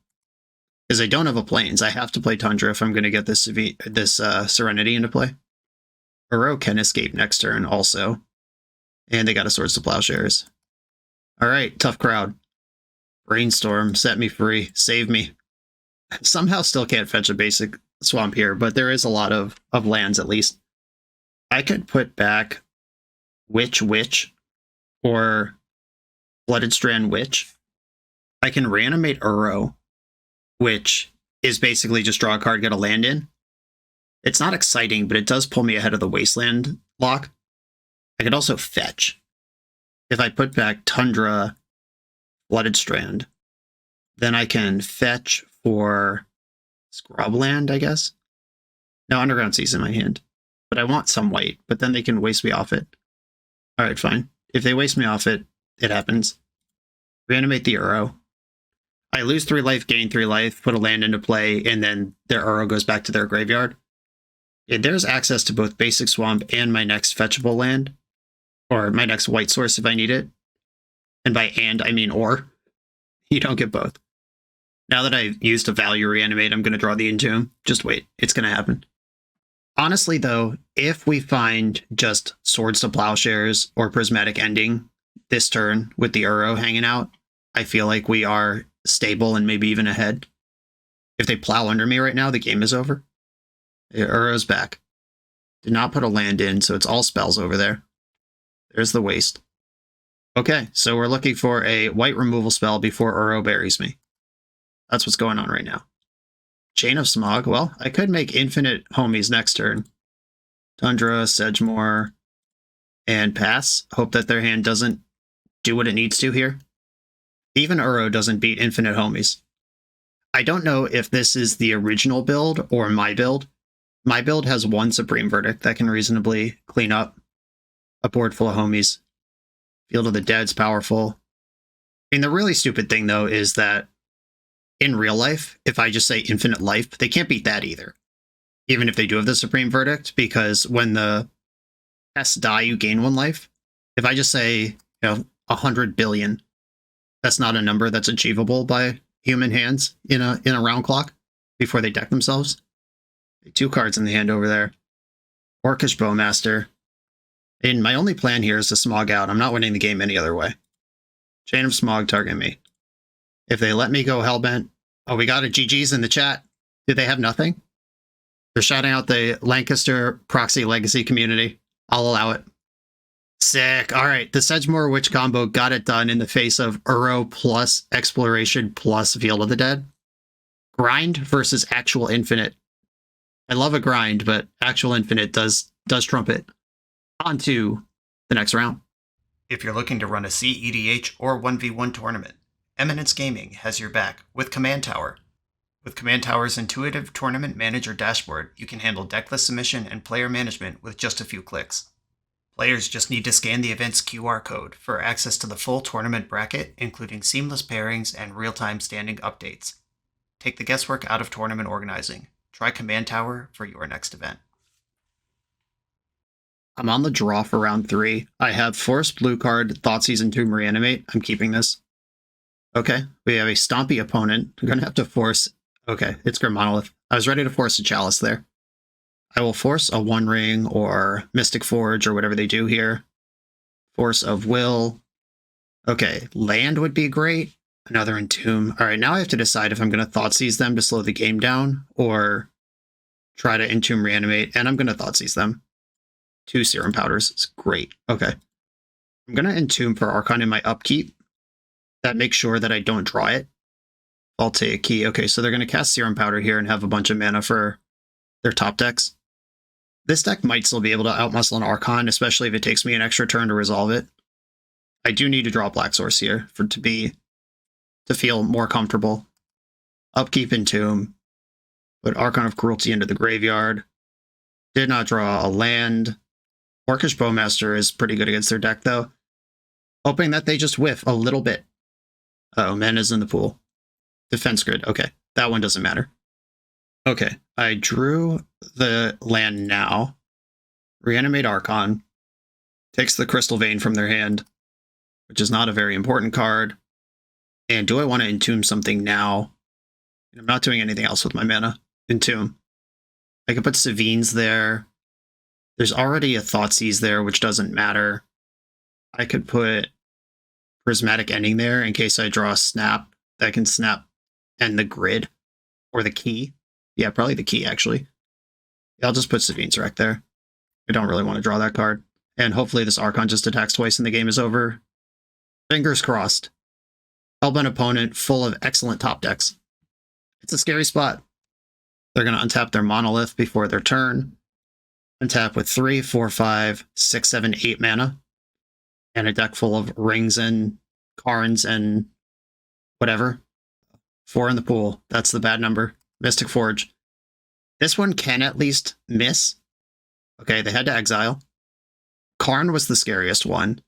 Because I don't have a plains. I have to play Tundra if I'm going to get this Serenity into play. Uro can escape next turn also. And they got a Swords to Plowshares. Alright, tough crowd. Brainstorm, set me free, save me. Somehow still can't fetch a basic swamp here, but there is a lot of lands at least. I could put back Witch, or Blooded Strand Witch. I can reanimate Uro, which is basically just draw a card, get a land in. It's not exciting, but it does pull me ahead of the Wasteland lock. I could also fetch. If I put back Tundra, Blooded Strand, then I can fetch for Scrubland, I guess. No, Underground Sea's in my hand. But I want some white, but then they can waste me off it. Alright, fine. If they waste me off it, it happens. Reanimate the Uro. I lose 3 life, gain 3 life, put a land into play, and then their Uro goes back to their graveyard. There's access to both basic swamp and my next fetchable land. Or my next white source if I need it. And by and, I mean or. You don't get both. Now that I've used a value reanimate, I'm going to draw the Entomb. Just wait. It's going to happen. Honestly, though, if we find just Swords to Plowshares or Prismatic Ending this turn with the Uro hanging out, I feel like we are stable and maybe even ahead. If they plow under me right now, the game is over. The Uro's back. Did not put a land in, so it's all spells over there. There's the waste. Okay, so we're looking for a white removal spell before Uro buries me. That's what's going on right now. Chain of Smog. Well, I could make infinite homies next turn. Tundra, Sedgemoor, and pass. Hope that their hand doesn't do what it needs to here. Even Uro doesn't beat infinite homies. I don't know if this is the original build or my build. My build has 1 Supreme Verdict that can reasonably clean up a board full of homies. Field of the Dead's powerful. I mean, the really stupid thing, though, is that in real life, if I just say infinite life, they can't beat that either. Even if they do have the Supreme Verdict, because when the pests die, you gain 1 life. If I just say, 100 billion, that's not a number that's achievable by human hands in a round clock before they deck themselves. 2 cards in the hand over there. Orcish Bowmaster. And my only plan here is to Smog out. I'm not winning the game any other way. Chain of Smog, target me. If they let me go Hellbent... Oh, we got a GG's in the chat. Do they have nothing? They're shouting out the Lancaster Proxy Legacy community. I'll allow it. Sick. All right, the Sedgemoor Witch combo got it done in the face of Uro plus Exploration plus Field of the Dead. Grind versus Actual Infinite. I love a grind, but Actual Infinite does trump it. On to the next round. If you're looking to run a CEDH or 1v1 tournament, Eminence Gaming has your back with Command Tower. With Command Tower's intuitive tournament manager dashboard, you can handle decklist submission and player management with just a few clicks. Players just need to scan the event's QR code for access to the full tournament bracket, including seamless pairings and real-time standing updates. Take the guesswork out of tournament organizing. Try Command Tower for your next event. I'm on the draw for round 3. I have Force blue card, Thoughtseize, Entomb, Reanimate. I'm keeping this. Okay, we have a stompy opponent. I'm going to have to force... Okay, it's Grim Monolith. I was ready to force a Chalice there. I will force a One Ring or Mystic Forge or whatever they do here. Force of Will. Okay, land would be great. Another Entomb. All right, now I have to decide if I'm going to Thoughtseize them to slow the game down or try to Entomb Reanimate, and I'm going to Thoughtseize them. 2 Serum Powders. It's great. Okay. I'm going to Entomb for Archon in my upkeep. That makes sure that I don't draw it. I'll take a key. Okay, so they're going to cast Serum Powder here and have a bunch of mana for their top decks. This deck might still be able to outmuscle an Archon, especially if it takes me an extra turn to resolve it. I do need to draw Black Source here to feel more comfortable. Upkeep Entomb. Put Archon of Cruelty into the graveyard. Did not draw a land. Orcish Bowmaster is pretty good against their deck, though. Hoping that they just whiff a little bit. Uh-oh, mana's in the pool. Defense grid. Okay, that one doesn't matter. Okay, I drew the land now. Reanimate Archon. Takes the Crystal Vein from their hand, which is not a very important card. And do I want to Entomb something now? I'm not doing anything else with my mana. Entomb. I could put Savines there. There's already a Thoughtseize there, which doesn't matter. I could put Prismatic Ending there in case I draw a snap that can snap end the grid. Or the key. Yeah, probably the key, actually. Yeah, I'll just put Savines Wreck there. I don't really want to draw that card. And hopefully this Archon just attacks twice and the game is over. Fingers crossed. Hellbent opponent full of excellent top decks. It's a scary spot. They're going to untap their Monolith before their turn. Untap with 3, 4, 5, 6, 7, 8 mana. And a deck full of Rings and Karns and whatever. 4 in the pool. That's the bad number. Mystic Forge. This one can at least miss. Okay, they had to exile. Karn was the scariest one.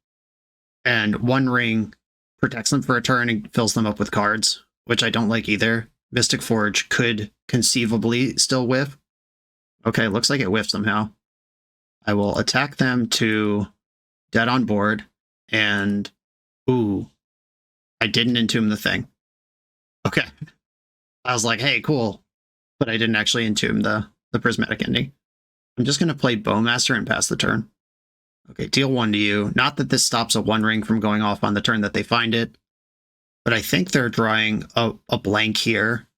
And One Ring protects them for a turn and fills them up with cards, which I don't like either. Mystic Forge could conceivably still whiff. Okay, looks like it whiffed somehow. I will attack them to dead on board, and ooh, I didn't Entomb the thing. Okay. I was like, hey, cool. But I didn't actually Entomb the Prismatic Ending. I'm just going to play Bowmaster and pass the turn. Okay, deal 1 to you. Not that this stops a One Ring from going off on the turn that they find it, but I think they're drawing a blank here,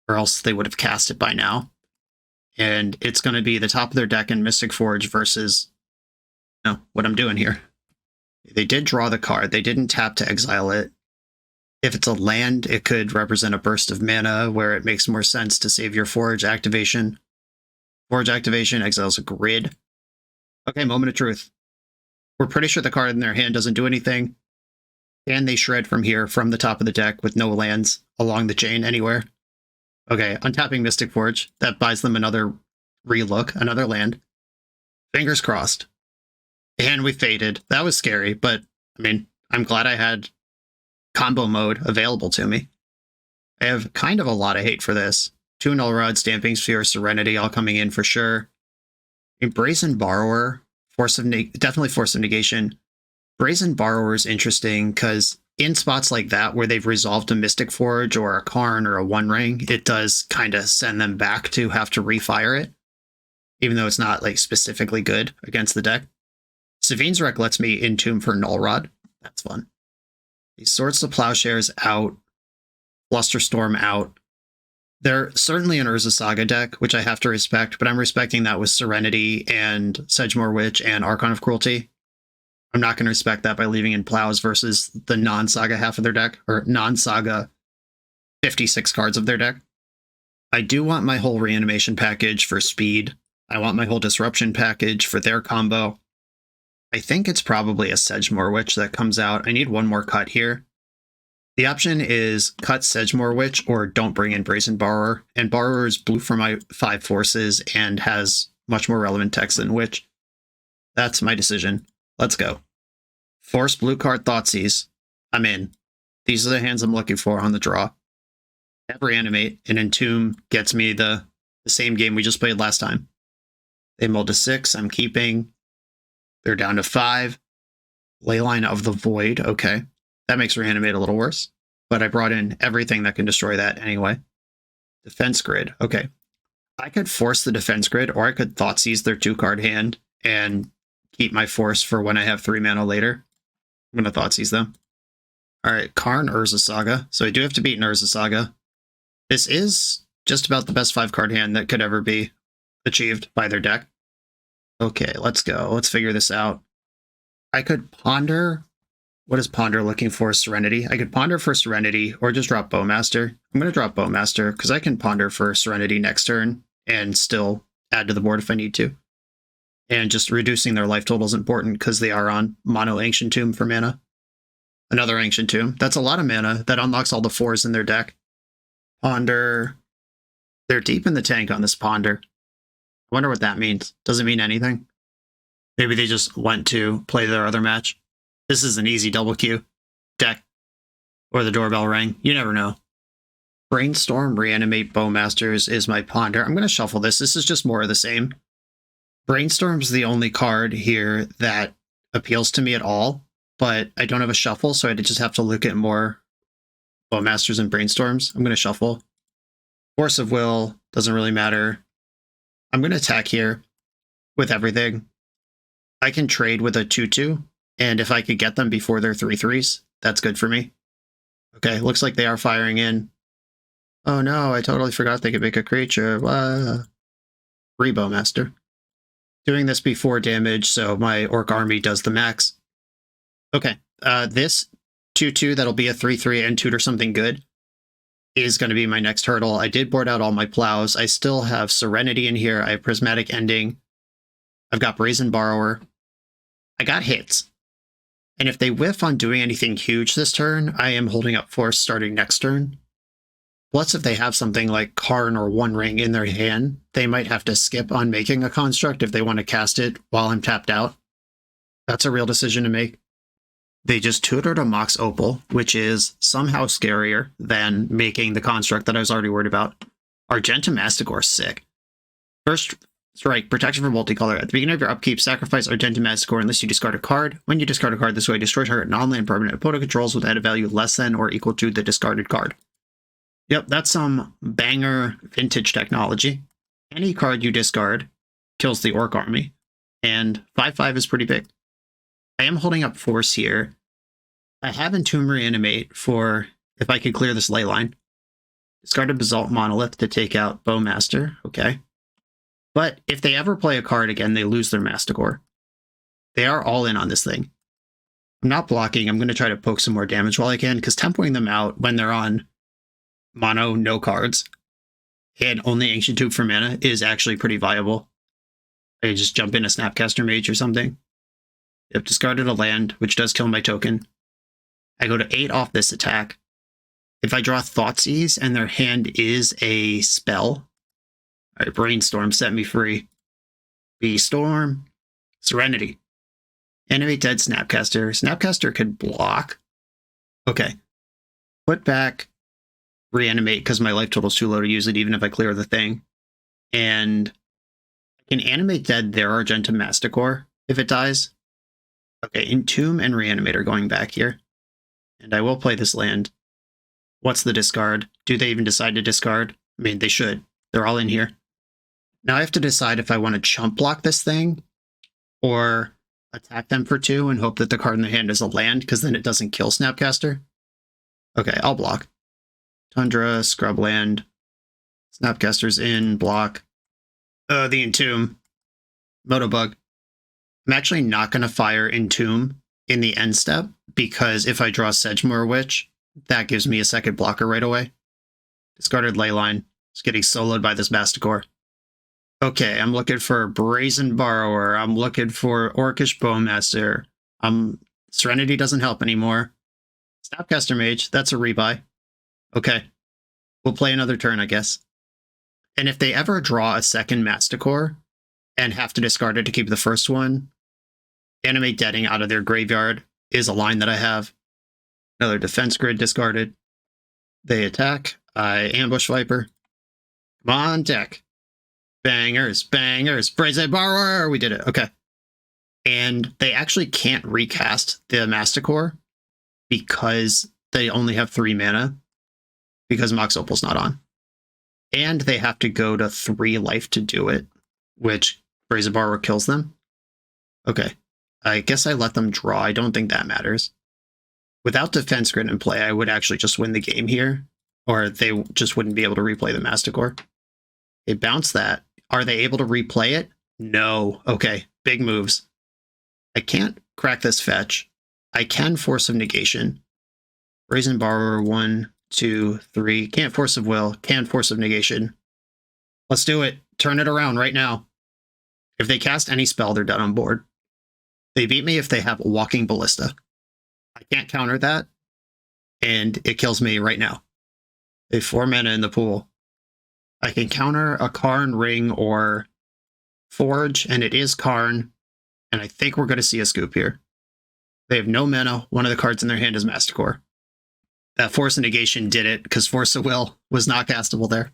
or else they would have cast it by now. And it's going to be the top of their deck in Mystic Forge versus what I'm doing here. They did draw the card. They didn't tap to exile it. If it's a land, it could represent a burst of mana where it makes more sense to save your Forge activation. Forge activation exiles a grid. Okay, moment of truth. We're pretty sure the card in their hand doesn't do anything. Can they shred from here, from the top of the deck, with no lands along the chain anywhere? Okay, untapping Mystic Forge. That buys them another relook, another land. Fingers crossed. And we faded. That was scary, but, I mean, I'm glad I had combo mode available to me. I have kind of a lot of hate for this. 2 Null Rod, Stamping Sphere, Serenity, all coming in for sure. Brazen Borrower, definitely Force of Negation. Brazen Borrower is interesting because in spots like that where they've resolved a Mystic Forge or a Karn or a One Ring, it does kind of send them back to have to refire it, even though it's not like specifically good against the deck. Savines Wreck lets me Entomb for Null Rod. That's fun. These Swords to Plowshares out. Blusterstorm out. They're certainly an Urza Saga deck, which I have to respect, but I'm respecting that with Serenity and Sedgemoor Witch and Archon of Cruelty. I'm not going to respect that by leaving in Plows versus the non-Saga half of their deck, or non-Saga 56 cards of their deck. I do want my whole Reanimation package for speed. I want my whole Disruption package for their combo. I think it's probably a Sedgemoor Witch that comes out. I need one more cut here. The option is cut Sedgemoor Witch or don't bring in Brazen Borrower. And Borrower is blue for my 5 forces and has much more relevant text than Witch. That's my decision. Let's go. Force blue card Thoughtseize. I'm in. These are the hands I'm looking for on the draw. Have Reanimate and Entomb gets me the same game we just played last time. They mulled to 6. I'm keeping. They're down to 5. Leyline of the Void. Okay. That makes Reanimate a little worse. But I brought in everything that can destroy that anyway. Defense Grid. Okay. I could force the Defense Grid, or I could Thoughtseize their 2-card hand and keep my force for when I have 3 mana later. I'm going to Thoughtseize them. Alright, Karn Urza Saga. So I do have to beat an Urza Saga. This is just about the best 5-card hand that could ever be achieved by their deck. Okay, let's go. Let's figure this out. I could Ponder. What is Ponder looking for? Serenity. I could Ponder for Serenity or just drop Bowmaster. I'm going to drop Bowmaster because I can Ponder for Serenity next turn and still add to the board if I need to. And just reducing their life total is important because they are on Mono Ancient Tomb for mana. Another Ancient Tomb. That's a lot of mana. That unlocks all the 4s in their deck. Ponder. They're deep in the tank on this Ponder. I wonder what that means. Does it mean anything? Maybe they just went to play their other match. This is an easy double Q deck. Or the doorbell ring. You never know. Brainstorm, Reanimate, Bowmasters is my Ponder. I'm going to shuffle this. This is just more of the same. Brainstorm's the only card here that appeals to me at all, but I don't have a shuffle, so I just have to look at more Bowmasters and Brainstorms. I'm going to shuffle. Force of Will, doesn't really matter. I'm going to attack here with everything. I can trade with a 2-2, and if I could get them before they're 3/3s, that's good for me. Okay, looks like they are firing in. Oh no, I totally forgot they could make a creature. Bowmaster. Doing this before damage, so my Orc army does the max. Okay, this 2-2 that'll be a 3/3 and tutor something good is going to be my next hurdle. I did board out all my plows. I still have Serenity in here. I have Prismatic Ending. I've got Brazen Borrower. I got hits. And if they whiff on doing anything huge this turn, I am holding up Force starting next turn. Plus, if they have something like Karn or One Ring in their hand, they might have to skip on making a construct if they want to cast it while I'm tapped out. That's a real decision to make. They just tutored a Mox Opal, which is somehow scarier than making the construct that I was already worried about. Argenta Masticore, sick. First strike, protection for multicolor. At the beginning of your upkeep, sacrifice Argenta Masticore unless you discard a card. When you discard a card this way, destroy target non-land permanent opponent controls with added value less than or equal to the discarded card. Yep, that's some banger vintage technology. Any card you discard kills the Orc army, and 5/5 is pretty big. I am holding up Force here. I have Entomb Reanimate for if I could clear this ley line. Discard a Basalt Monolith to take out Bowmaster, okay. But if they ever play a card again, they lose their Masticore. They are all in on this thing. I'm not blocking. I'm going to try to poke some more damage while I can, because tempoing them out when they're on mono, no cards, and only Ancient Tomb for mana is actually pretty viable. I just jump in a Snapcaster Mage or something. I've discarded a land, which does kill my token. I go to 8 off this attack. If I draw Thoughtseize and their hand is a spell, all right, Brainstorm, set me free. B-Storm, Serenity. Animate Dead Snapcaster. Snapcaster could block. Okay. Put back Reanimate because my life total's too low to use it even if I clear the thing. And I can Animate Dead their Argenta Masticore if it dies. Okay, Entomb and Reanimator going back here. And I will play this land. What's the discard? Do they even decide to discard? I mean, they should. They're all in here. Now I have to decide if I want to chump block this thing or attack them for 2 and hope that the card in the hand is a land, because then it doesn't kill Snapcaster. Okay, I'll block. Tundra, Scrubland, Snapcaster's in, block. The Entomb. Motobug. I'm actually not going to fire Entomb in the end step, because if I draw Sedgemoor Witch, that gives me a second blocker right away. Discarded Leyline. It's getting soloed by this Masticore. Okay, I'm looking for Brazen Borrower. I'm looking for Orcish Bowmaster. Serenity doesn't help anymore. Snapcaster Mage, that's a rebuy. Okay, we'll play another turn, I guess. And if they ever draw a second Masticore and have to discard it to keep the first one, Animate Deading out of their graveyard is a line that I have. Another Defense Grid discarded. They attack. I ambush Viper. Come on, deck. Bangers, bangers. Brazen Borrower! We did it. Okay. And they actually can't recast the Masticore because they only have 3 mana because Mox Opal's not on. And they have to go to 3 life to do it, which Brazen Borrower kills them. Okay, I guess I let them draw. I don't think that matters. Without Defense Grid in play, I would actually just win the game here, or they just wouldn't be able to replay the Masticore. They bounce that. Are they able to replay it? No. Okay, big moves. I can't crack this fetch. I can Force of Negation. Brazen Borrower, 1, 2, 3. Can't Force of Will. Can Force of Negation. Let's do it. Turn it around right now. If they cast any spell, they're done on board. They beat me if they have Walking Ballista. I can't counter that, and it kills me right now. They have 4 mana in the pool. I can counter a Karn, Ring, or Forge, and it is Karn, and I think we're going to see a scoop here. They have no mana. One of the cards in their hand is Masticore. That Force of Negation did it, because Force of Will was not castable there.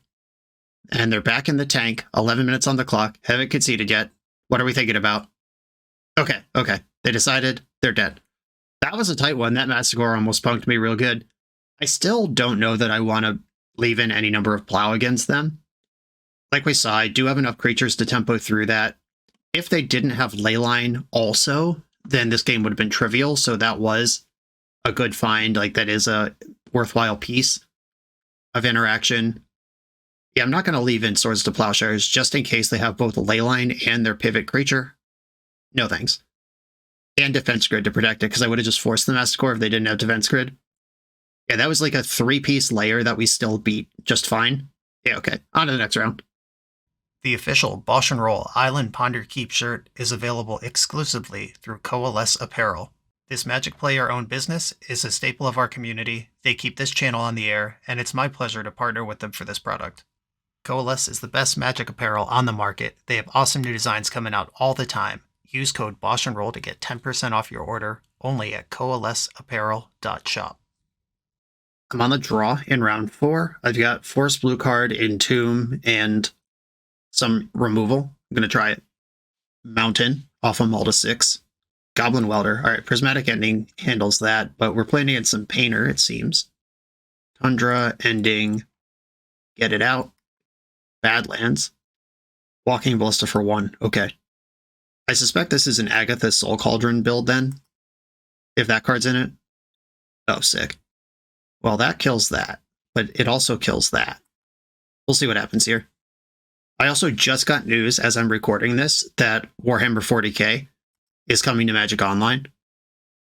And they're back in the tank, 11 minutes on the clock, haven't conceded yet. What are we thinking about? Okay. They decided they're dead. That was a tight one. That Masticore almost punked me real good. I still don't know that I want to leave in any number of plow against them. Like we saw, I do have enough creatures to tempo through that. If they didn't have Leyline also, then this game would have been trivial, so that was a good find. Like, that is a worthwhile piece of interaction. Yeah, I'm not going to leave in Swords to Plowshares just in case they have both Leyline and their pivot creature. No thanks. And Defense Grid to protect it, because I would have just forced the Masticore if they didn't have Defense Grid. Yeah, that was like a 3-piece layer that we still beat just fine. Yeah, okay. On to the next round. The official BoshNRoll Island Ponder Keep shirt is available exclusively through Coalesce Apparel. This Magic player-owned business is a staple of our community. They keep this channel on the air, and it's my pleasure to partner with them for this product. Coalesce is the best Magic apparel on the market. They have awesome new designs coming out all the time. Use code BoshNRoll to get 10% off your order, only at coalesceapparel.shop. I'm on the draw in round 4. I've got Force Blue card, Entomb, and some removal. I'm going to try it. Mountain off a Malta 6. Goblin Welder. All right, Prismatic Ending handles that, but we're playing against some Painter, it seems. Tundra, Ending, Get It Out. Badlands. Walking Ballista for 1. Okay. I suspect this is an Agatha Soul Cauldron build then, if that card's in it. Oh, sick. Well, that kills that, but it also kills that. We'll see what happens here. I also just got news as I'm recording this that Warhammer 40k is coming to Magic Online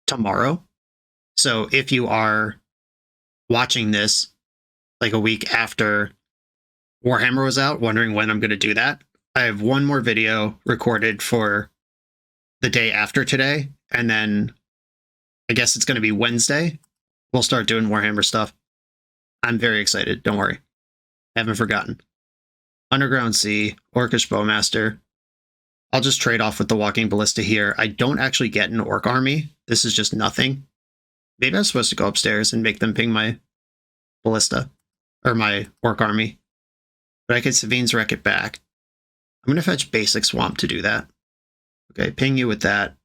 tomorrow. So if you are watching this like a week after Warhammer was out, wondering when I'm going to do that, I have one more video recorded for the day after today, and then I guess it's going to be Wednesday. We'll start doing Warhammer stuff. I'm very excited. Don't worry. I haven't forgotten. Underground Sea, Orcish Bowmaster. I'll just trade off with the Walking Ballista here. I don't actually get an Orc army. This is just nothing. Maybe I'm supposed to go upstairs and make them ping my Ballista, or my Orc army. But I could Savine's Wreck it back. I'm going to fetch Basic Swamp to do that. Okay, ping you with that.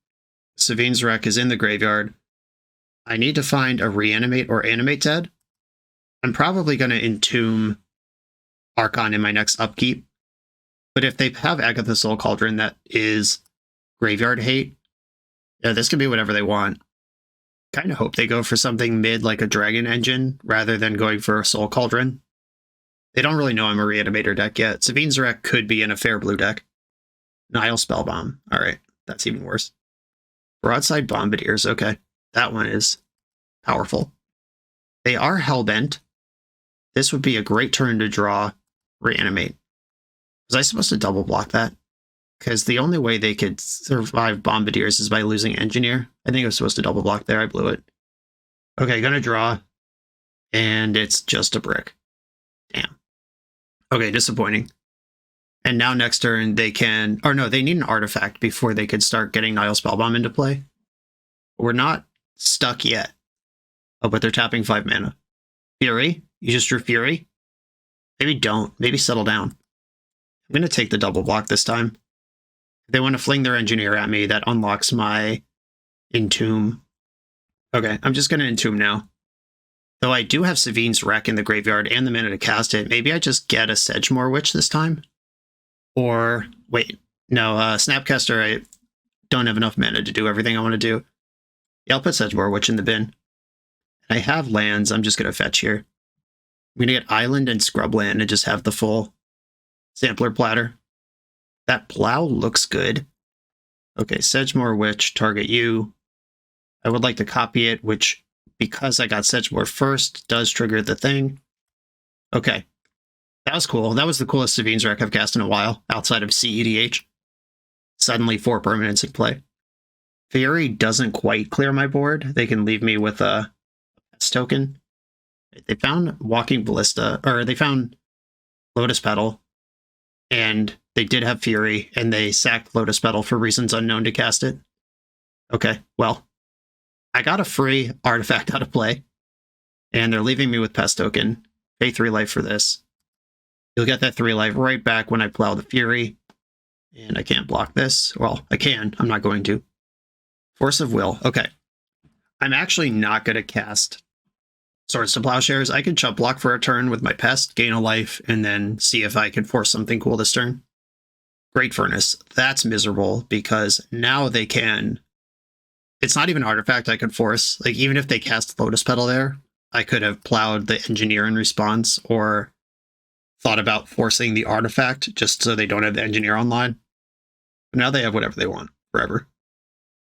Savine's Wreck is in the graveyard. I need to find a Reanimate or Animate Dead. I'm probably going to Entomb Archon in my next upkeep. But if they have Agatha Soul Cauldron that is graveyard hate, yeah, this can be whatever they want. Kind of hope they go for something mid like a Dragon Engine rather than going for a Soul Cauldron. They don't really know I'm a Reanimator deck yet. Savine's Wreck could be in a fair blue deck. Nile Spellbomb. Alright, that's even worse. Broadside Bombardiers. Okay, that one is powerful. They are Hellbent. This would be a great turn to draw Reanimate. Was I supposed to double block that? Because the only way they could survive Bombardiers is by losing Engineer. I think I was supposed to double block there. I blew it. Okay, gonna draw. And it's just a brick. Damn. Okay, disappointing. And now next turn they can... Or no, they need an artifact before they could start getting Nile Spellbomb into play. We're not stuck yet. Oh, but they're tapping 5 mana. Fury? You just drew Fury? Maybe don't. Maybe settle down. I'm going to take the double block this time. If they want to fling their engineer at me, that unlocks my Entomb. Okay, I'm just going to Entomb now. Though I do have Savine's Wreck in the graveyard and the mana to cast it, maybe I just get a Sedgemoor Witch this time? Or, wait, no, Snapcaster, I don't have enough mana to do everything I want to do. Yeah, I'll put Sedgemoor Witch in the bin. I have lands, I'm just going to fetch here. I'm going to get Island and Scrubland and just have the full Sampler Platter. That Plow looks good. Okay, Sedgemoor Witch, target you. I would like to copy it, which, because I got Sedgemoor first, does trigger the thing. Okay. That was cool. That was the coolest Savine's Wreck I've cast in a while, outside of CEDH. Suddenly 4 permanents in play. Fury doesn't quite clear my board. They can leave me with a Pest token. They found Walking Ballista, or they found Lotus Petal, and they did have Fury, and they sacked Lotus Petal for reasons unknown to cast it. Okay, well, I got a free artifact out of play, and they're leaving me with Pest token. Pay 3 life for this. You'll get that 3 life right back when I plow the Fury, and I can't block this. Well, I can. I'm not going to. Force of Will. Okay. I'm actually not going to cast Swords to Plowshares. I can chump block for a turn with my Pest, gain a life, and then see if I can force something cool this turn. Great Furnace. That's miserable because now they can... It's not even an artifact I could force. Like, even if they cast Lotus Petal there, I could have plowed the Engineer in response or thought about forcing the artifact just so they don't have the Engineer online. But now they have whatever they want forever.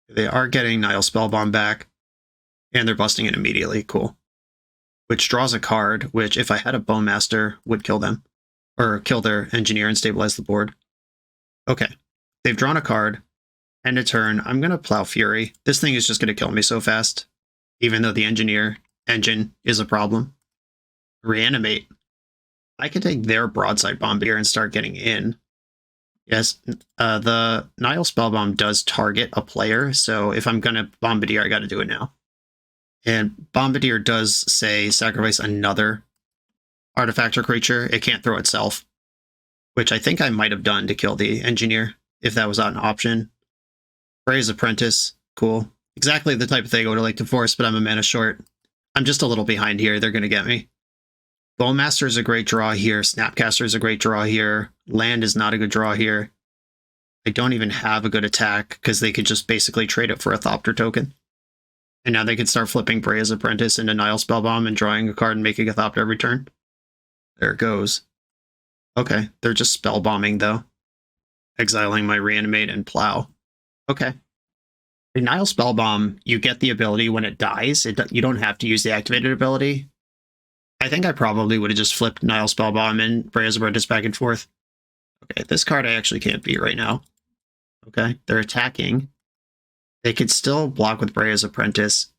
They are getting Nile Spellbomb back, and they're busting it immediately. Cool. Which draws a card, which if I had a Bowmaster would kill them. Or kill their Engineer and stabilize the board. Okay. They've drawn a card. End of turn. I'm going to plow Fury. This thing is just going to kill me so fast. Even though the engine is a problem. Reanimate. I could take their Broadside Bombardier and start getting in. Yes, the Nile Spellbomb does target a player, so if I'm going to Bombardier, I got to do it now. And Bombardier does say sacrifice another artifact or creature. It can't throw itself, which I think I might have done to kill the Engineer, if that was not an option. Bray's Apprentice, cool. Exactly the type of thing I would like to force, but I'm a mana short. I'm just a little behind here. They're going to get me. Bowmaster is a great draw here. Snapcaster is a great draw here. Land is not a good draw here. I don't even have a good attack because they could just basically trade it for a Thopter token. And now they could start flipping Bray's Apprentice into Nile Spellbomb and drawing a card and making a Thopter every turn. There it goes. Okay, they're just Spellbombing though. Exiling my Reanimate and Plow. Okay. In Nile Spellbomb, you get the ability when it dies. You don't have to use the activated ability. I think I probably would have just flipped Nile Spellbomb and Bray's Apprentice back and forth. Okay, this card I actually can't beat right now. Okay, they're attacking. They could still block with Bray's Apprentice.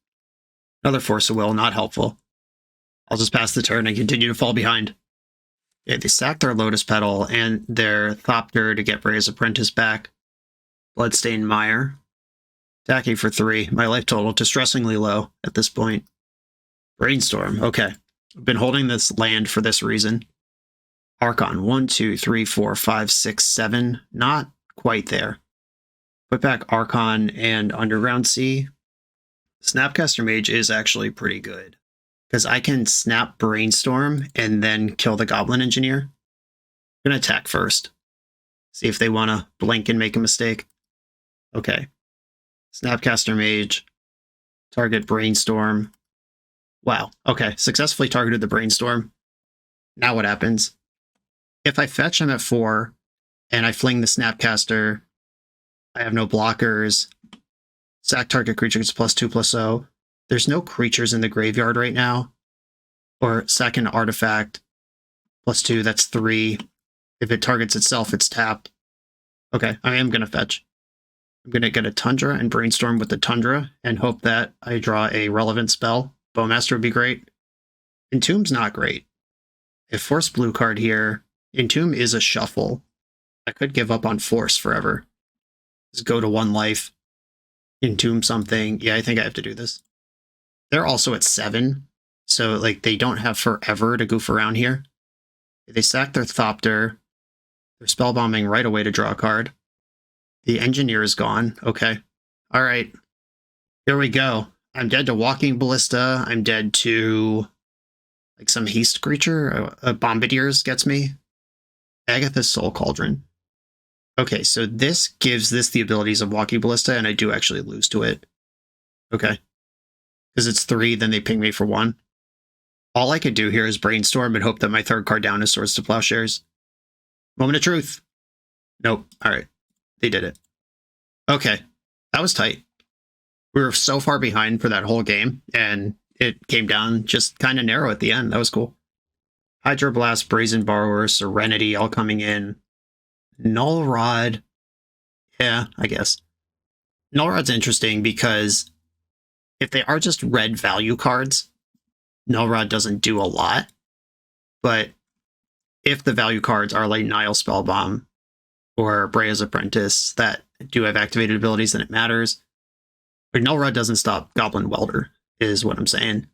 Another Force of Will, not helpful. I'll just pass the turn and continue to fall behind. Yeah, they sack their Lotus Petal and their Thopter to get Bray's Apprentice back. Bloodstained Mire. Attacking for 3. My life total distressingly low at this point. Brainstorm, okay. I've been holding this land for this reason. Archon, 1, 2, 3, 4, 5, 6, 7. Not quite there. Put back Archon and Underground Sea. Snapcaster Mage is actually pretty good. Because I can snap Brainstorm and then kill the Goblin Engineer. I'm going to attack first. See if they want to blink and make a mistake. Okay. Snapcaster Mage. Target Brainstorm. Wow. Okay. Successfully targeted the Brainstorm. Now what happens? If I fetch him at 4 and I fling the Snapcaster, I have no blockers. Sack target creatures +2/+0. There's no creatures in the graveyard right now. Or sack an artifact +2. That's 3. If it targets itself, it's tapped. Okay. I am going to fetch. I'm going to get a Tundra and Brainstorm with the Tundra and hope that I draw a relevant spell. Bowmaster would be great. Entomb's not great. If Force blue card here, Entomb is a shuffle. I could give up on Force forever. Just go to 1 life. Entomb something. Yeah, I think I have to do this. They're also at 7. So, like, they don't have forever to goof around here. They sack their Thopter. They're spellbombing right away to draw a card. The engineer is gone. Okay. All right. Here we go. I'm dead to Walking Ballista. I'm dead to like some haste creature. Bombardiers gets me. Agatha's Soul Cauldron. Okay, so this gives this the abilities of Walking Ballista, and I do actually lose to it. Okay. Because it's 3, then they ping me for 1. All I could do here is brainstorm and hope that my third card down is Swords to Plowshares. Moment of truth. Nope. All right. They did it. Okay. That was tight. We were so far behind for that whole game, and it came down just kind of narrow at the end. That was cool. Hydroblast, Brazen Borrower, Serenity all coming in. Null Rod. Yeah, I guess. Null Rod's interesting because if they are just red value cards, Null Rod doesn't do a lot. But if the value cards are like Nile Spellbomb or Brea's Apprentice that do have activated abilities, then it matters. But Null Rod doesn't stop Goblin Welder, is what I'm saying.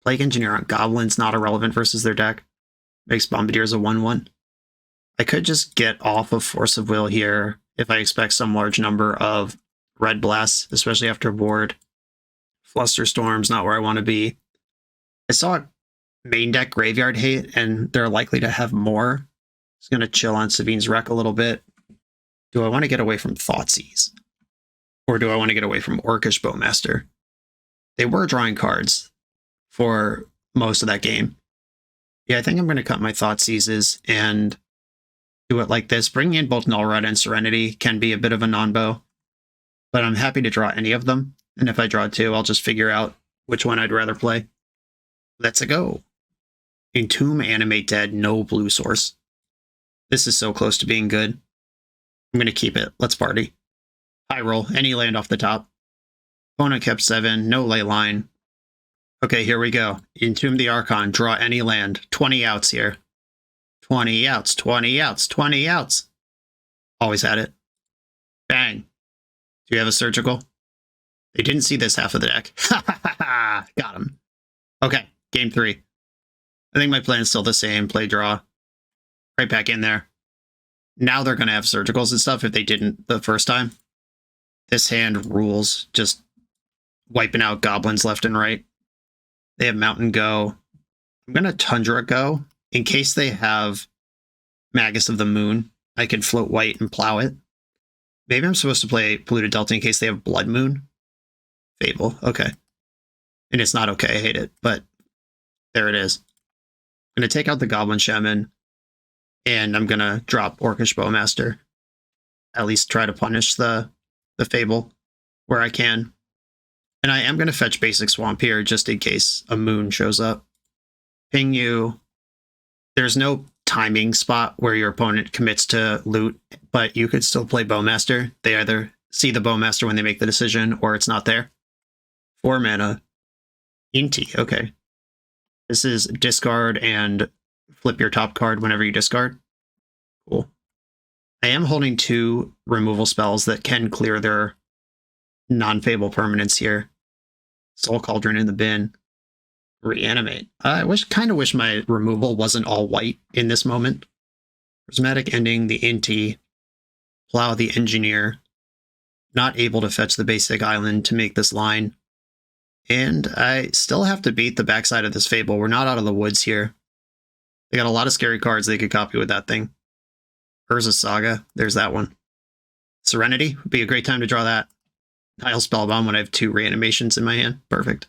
Plague Engineer on Goblins, not irrelevant versus their deck. Makes Bombardiers a 1/1. I could just get off of Force of Will here if I expect some large number of Red Blasts, especially after board. Flusterstorm's not where I want to be. I saw main deck Graveyard Hate, and they're likely to have more. Just going to chill on Sabine's Wreck a little bit. Do I want to get away from Thoughtseize? Or do I want to get away from Orcish Bowmaster? They were drawing cards for most of that game. Yeah, I think I'm going to cut my Thoughtseizes and do it like this. Bringing in both Null Rod and Serenity can be a bit of a non-bow, but I'm happy to draw any of them. And if I draw 2, I'll just figure out which one I'd rather play. Let's go. Entomb, Animate Dead, no blue source. This is so close to being good. I'm going to keep it. Let's party. High roll, any land off the top. Opponent kept 7, no ley line. Okay, here we go. Entomb the Archon, draw any land. 20 outs here. 20 outs, 20 outs, 20 outs. Always had it. Bang. Do you have a surgical? They didn't see this half of the deck. Ha ha ha ha! Got him. Okay, game 3. I think my plan is still the same. Play draw. Right back in there. Now they're going to have surgicals and stuff if they didn't the first time. This hand rules, just wiping out goblins left and right. They have Mountain Go. I'm going to Tundra Go. In case they have Magus of the Moon, I can float white and plow it. Maybe I'm supposed to play Polluted Delta in case they have Blood Moon. Fable, okay. And it's not okay, I hate it, but there it is. I'm going to take out the Goblin Shaman, and I'm going to drop Orcish Bowmaster. At least try to punish the Fable where I can. And I am going to fetch Basic Swamp here just in case a Moon shows up. Ping you. There's no timing spot where your opponent commits to loot, but you could still play Bowmaster. They either see the Bowmaster when they make the decision, or it's not there. 4 mana. Inti, okay. This is discard and flip your top card whenever you discard. Cool. I am holding 2 removal spells that can clear their non-Fable permanents here. Soul Cauldron in the bin. Reanimate. I kind of wish my removal wasn't all white in this moment. Prismatic Ending, the Inti. Plow the Engineer. Not able to fetch the basic island to make this line. And I still have to beat the backside of this Fable. We're not out of the woods here. They got a lot of scary cards they could copy with that thing. Urza's Saga, there's that one. Serenity would be a great time to draw that. Nile Spellbomb when I have 2 reanimations in my hand. Perfect.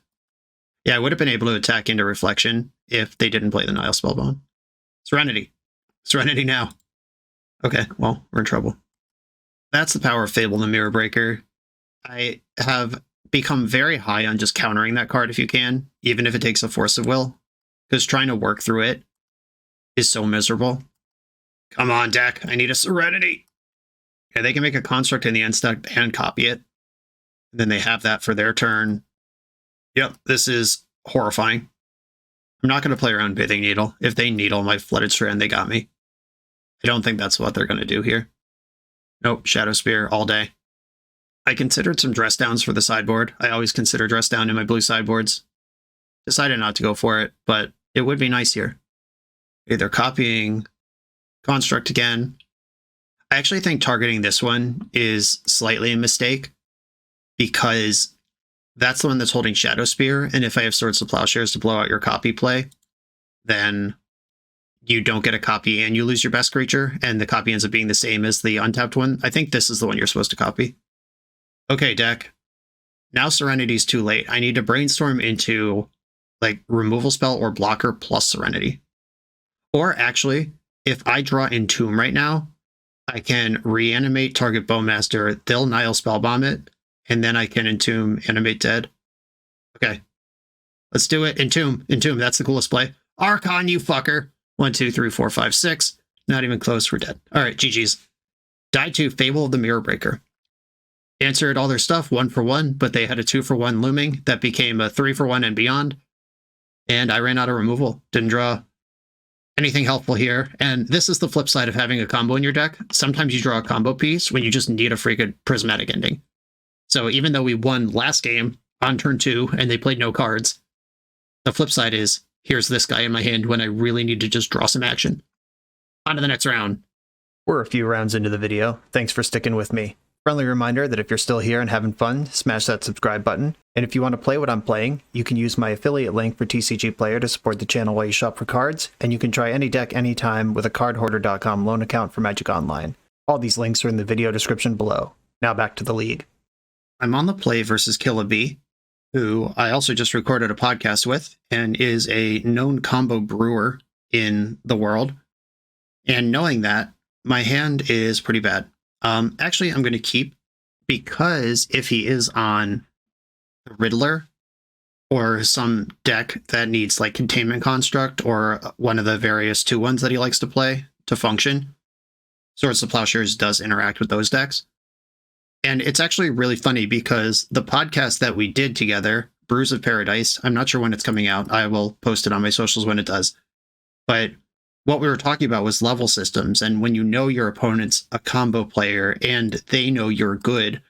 Yeah, I would have been able to attack into Reflection if they didn't play the Nile Spellbomb. Serenity. Serenity now. Okay, well, we're in trouble. That's the power of Fable the Mirror Breaker. I have become very high on just countering that card if you can, even if it takes a Force of Will, because trying to work through it is so miserable. Come on, deck. I need a Serenity. Yeah, they can make a construct in the end step and copy it. And then they have that for their turn. Yep, this is horrifying. I'm not going to play around Pithing Needle. If they needle my Flooded Strand, they got me. I don't think that's what they're going to do here. Nope, Shadow Spear all day. I considered some dress downs for the sideboard. I always consider dress down in my blue sideboards. Decided not to go for it, but it would be nice here. Either copying Construct again. I actually think targeting this one is slightly a mistake because that's the one that's holding Shadow Spear, and if I have Swords to Plowshares to blow out your copy play, then you don't get a copy and you lose your best creature, and the copy ends up being the same as the untapped one. I think this is the one you're supposed to copy. Okay, deck. Now Serenity's too late. I need to brainstorm into like removal spell or blocker plus Serenity. Or actually, if I draw Entomb right now, I can reanimate target Bowmaster, they'll Nile Spellbomb it, and then I can Entomb, animate dead. Okay. Let's do it. Entomb, that's the coolest play. Archon, you fucker. 1, 2, 3, 4, 5, 6. Not even close, we're dead. Alright, GG's. Died to Fable of the Mirror Breaker. Answered all their stuff 1 for 1, but they had a 2 for 1 looming that became a 3 for 1 and beyond. And I ran out of removal. Didn't draw anything helpful here. And this is the flip side of having a combo in your deck. Sometimes you draw a combo piece when you just need a freaking prismatic ending. So even though we won last game on turn 2 and they played no cards, the flip side is here's this guy in my hand when I really need to just draw some action. On to the next round. We're a few rounds into the video. Thanks for sticking with me. Friendly reminder that if you're still here and having fun, smash that subscribe button. And if you want to play what I'm playing, you can use my affiliate link for TCG Player to support the channel while you shop for cards, and you can try any deck anytime with a cardhoarder.com loan account for Magic Online. All these links are in the video description below. Now back to the league. I'm on the play versus Killa B, who I also just recorded a podcast with, and is a known combo brewer in the world. And knowing that, my hand is pretty bad. Actually, I'm going to keep, because if he is on Riddler or some deck that needs like Containment Construct or one of the various 2-1s that he likes to play to function, Swords to Plowshares does interact with those decks. And it's actually really funny because the podcast that we did together, Brews of Paradise, I'm not sure when it's coming out. I will post it on my socials when it does. But what we were talking about was level systems, and when you know your opponent's a combo player and they know you're good,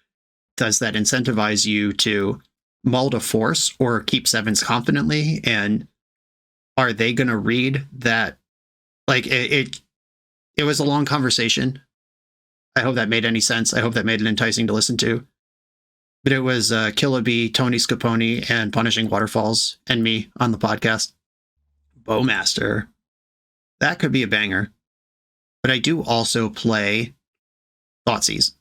does that incentivize you to mull to force or keep 7s confidently? And are they going to read that? Like, it was a long conversation. I hope that made any sense. I hope that made it enticing to listen to. But it was Killa B, Tony Scaponi, and Punishing Waterfalls, and me on the podcast. Bowmaster. That could be a banger. But I do also play Thoughtseize.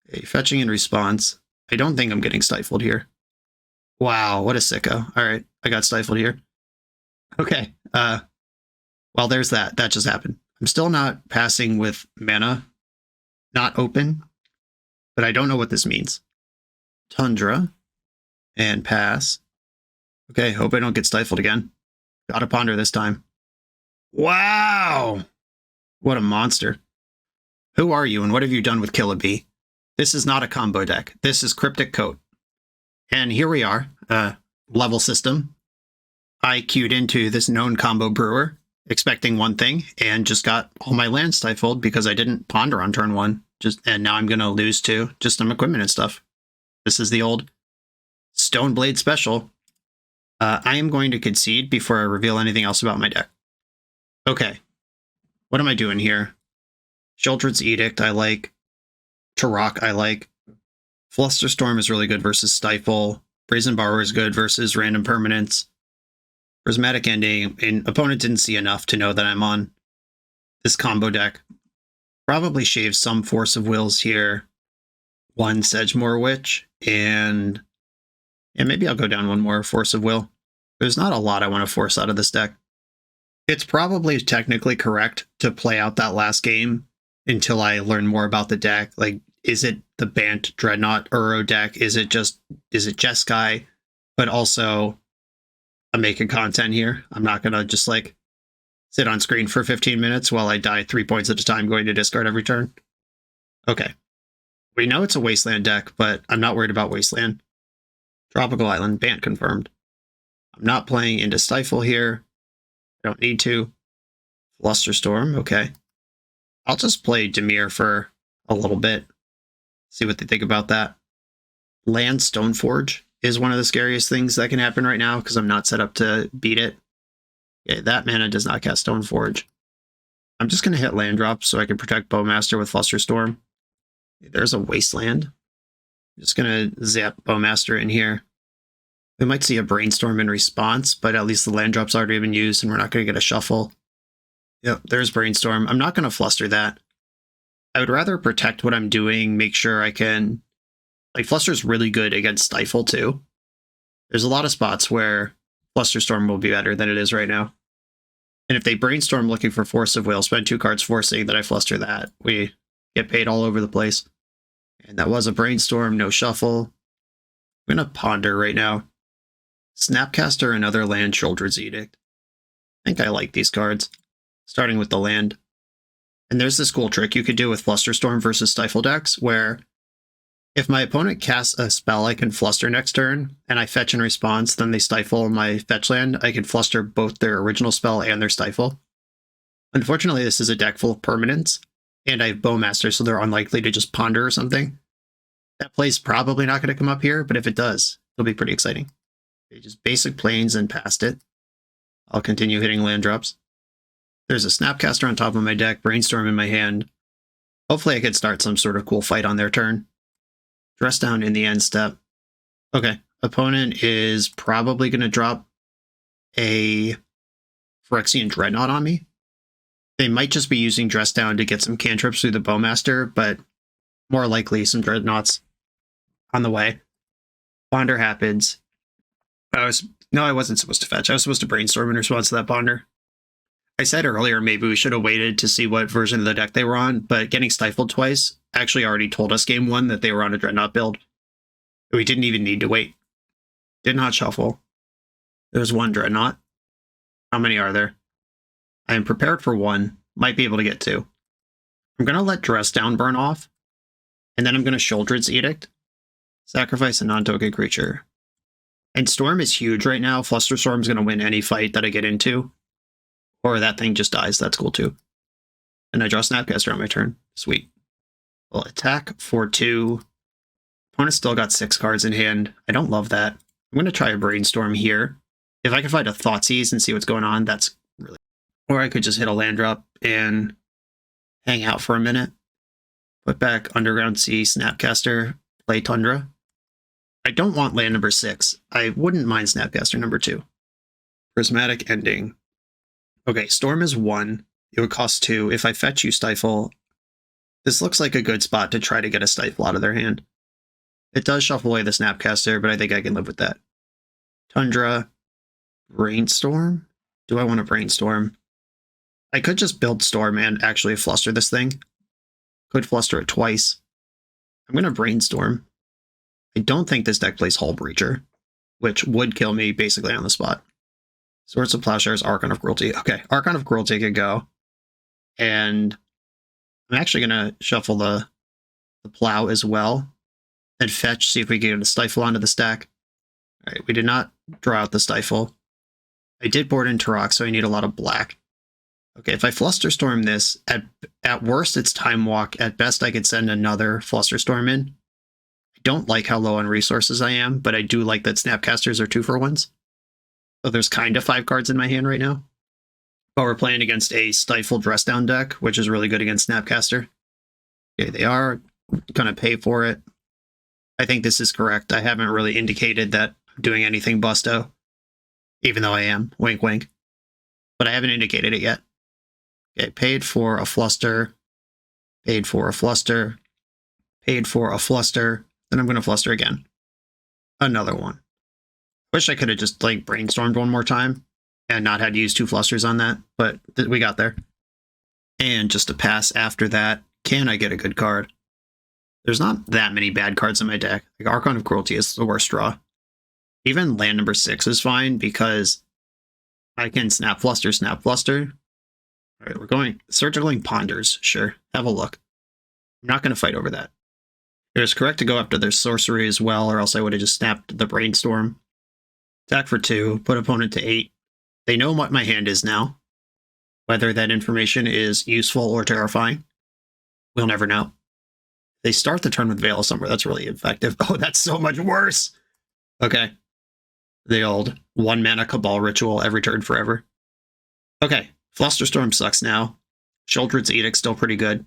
Okay, fetching in response. I don't think I'm getting stifled here. Wow, what a sicko. Alright, I got stifled here. Okay, well, there's that. That just happened. I'm still not passing with mana not open, but I don't know what this means. Tundra and pass. Okay, hope I don't get stifled again. Gotta ponder this time. Wow! What a monster. Who are you and what have you done with Killa B? This is not a combo deck. This is Cryptic Coat. And here we are, level system. I queued into this known combo brewer, expecting one thing, and just got all my lands stifled because I didn't ponder on turn 1. And now I'm going to lose to just some equipment and stuff. This is the old Stone Blade special. I am going to concede before I reveal anything else about my deck. Okay, what am I doing here? Sheoldred's Edict, I like. Turok, I like. Flusterstorm is really good versus Stifle. Brazen Borrower is good versus Random Permanents. Prismatic Ending, and opponent didn't see enough to know that I'm on this combo deck. Probably shave some Force of Wills here. 1 Sedgemoor Witch, and maybe I'll go down 1 more Force of Will. There's not a lot I want to force out of this deck. It's probably technically correct to play out that last game until I learn more about the deck. Like, is it the Bant Dreadnought Uro deck? Is it Jeskai? But also, I'm making content here. I'm not going to just like sit on screen for 15 minutes while I die 3 points at a time going to discard every turn. Okay. We know it's a Wasteland deck, but I'm not worried about Wasteland. Tropical Island, Bant confirmed. I'm not playing into Stifle here. I don't need to. Flusterstorm, okay. I'll just play Dimir for a little bit. See what they think about that. Land Stoneforge is one of the scariest things that can happen right now because I'm not set up to beat it. Okay, that mana does not cast Stoneforge. I'm just going to hit land drop so I can protect Bowmaster with Flusterstorm. There's a Wasteland. I'm just going to zap Bowmaster in here. We might see a Brainstorm in response, but at least the land drop's already been used and we're not going to get a shuffle. Yep, there's Brainstorm. I'm not going to fluster that. I would rather protect what I'm doing, make sure I can... Like, Fluster's really good against Stifle, too. There's a lot of spots where Flusterstorm will be better than it is right now. And if they Brainstorm looking for Force of Will, spend 2 cards forcing that I fluster that. We get paid all over the place. And that was a Brainstorm, no shuffle. I'm going to Ponder right now. Snapcaster, another land, Children's Edict. I think I like these cards, starting with the land. And there's this cool trick you could do with Flusterstorm versus Stifle decks, where if my opponent casts a spell I can fluster next turn, and I fetch in response, then they stifle my fetch land, I can fluster both their original spell and their stifle. Unfortunately, this is a deck full of permanents, and I have Bowmaster, so they're unlikely to just ponder or something. That play's probably not going to come up here, but if it does, it'll be pretty exciting. Okay, just basic planes and past it. I'll continue hitting land drops. There's a Snapcaster on top of my deck, Brainstorm in my hand. Hopefully I could start some sort of cool fight on their turn. Dress down in the end step. Okay, opponent is probably going to drop a Phyrexian Dreadnought on me. They might just be using Dress Down to get some cantrips through the Bowmaster, but more likely some Dreadnoughts on the way. Ponder happens. No, I wasn't supposed to fetch. I was supposed to Brainstorm in response to that Ponder. I said earlier maybe we should have waited to see what version of the deck they were on, but getting stifled twice actually already told us game 1 that they were on a Dreadnought build. We didn't even need to wait. Did not shuffle. There's 1 Dreadnought. How many are there? I am prepared for 1. Might be able to get 2. I'm going to let Dress Down burn off, and then I'm going to Children's Edict. Sacrifice a non-token creature. And Storm is huge right now. Flusterstorm's going to win any fight that I get into. Or that thing just dies. That's cool too. And I draw Snapcaster on my turn. Sweet. Well, attack for 2. Opponent still got 6 cards in hand. I don't love that. I'm going to try a Brainstorm here. If I can find a Thoughtseize and see what's going on, that's really... Or I could just hit a land drop and hang out for a minute. Put back Underground Sea, Snapcaster, play Tundra. I don't want land number 6. I wouldn't mind Snapcaster number 2. Prismatic Ending. Okay, Storm is 1. It would cost 2. If I fetch you Stifle, this looks like a good spot to try to get a Stifle out of their hand. It does shuffle away the Snapcaster, but I think I can live with that. Tundra. Brainstorm? Do I want to Brainstorm? I could just build Storm and actually fluster this thing. Could fluster it twice. I'm going to Brainstorm. I don't think this deck plays Hull Breacher, which would kill me basically on the spot. Swords of Plowshares, Archon of Cruelty. Okay, Archon of Cruelty can go. And I'm actually going to shuffle the Plow as well. And fetch, see if we can get a Stifle onto the stack. Alright, we did not draw out the Stifle. I did board in Turok, so I need a lot of black. Okay, if I Flusterstorm this, at worst it's Time Walk. At best I could send another Flusterstorm in. I don't like how low on resources I am, but I do like that Snapcasters are 2-for-1s. So there's kind of 5 cards in my hand right now. But we're playing against a Stifle Dress Down deck, which is really good against Snapcaster. Okay, they are going to pay for it. I think this is correct. I haven't really indicated that I'm doing anything busto. Even though I am. Wink, wink. But I haven't indicated it yet. Okay, paid for a Fluster. Paid for a Fluster. Paid for a Fluster. Then I'm going to Fluster again. Another one. Wish I could have just like Brainstormed one more time and not had to use 2 Flusters on that, but we got there. And just to pass after that, can I get a good card? There's not that many bad cards in my deck. Like Archon of Cruelty is the worst draw. Even land number 6 is fine because I can Snap Fluster, Snap Fluster. All right, we're going Circling Ponders. Sure, have a look. I'm not going to fight over that. It was correct to go after their sorcery as well, or else I would have just snapped the Brainstorm. Attack for 2, put opponent to 8. They know what my hand is now. Whether that information is useful or terrifying, we'll never know. They start the turn with Veil of Summer. That's really effective. Oh, that's so much worse. Okay. The old 1-mana Cabal ritual every turn forever. Okay, Flusterstorm sucks now. Sheoldred's Edict still pretty good.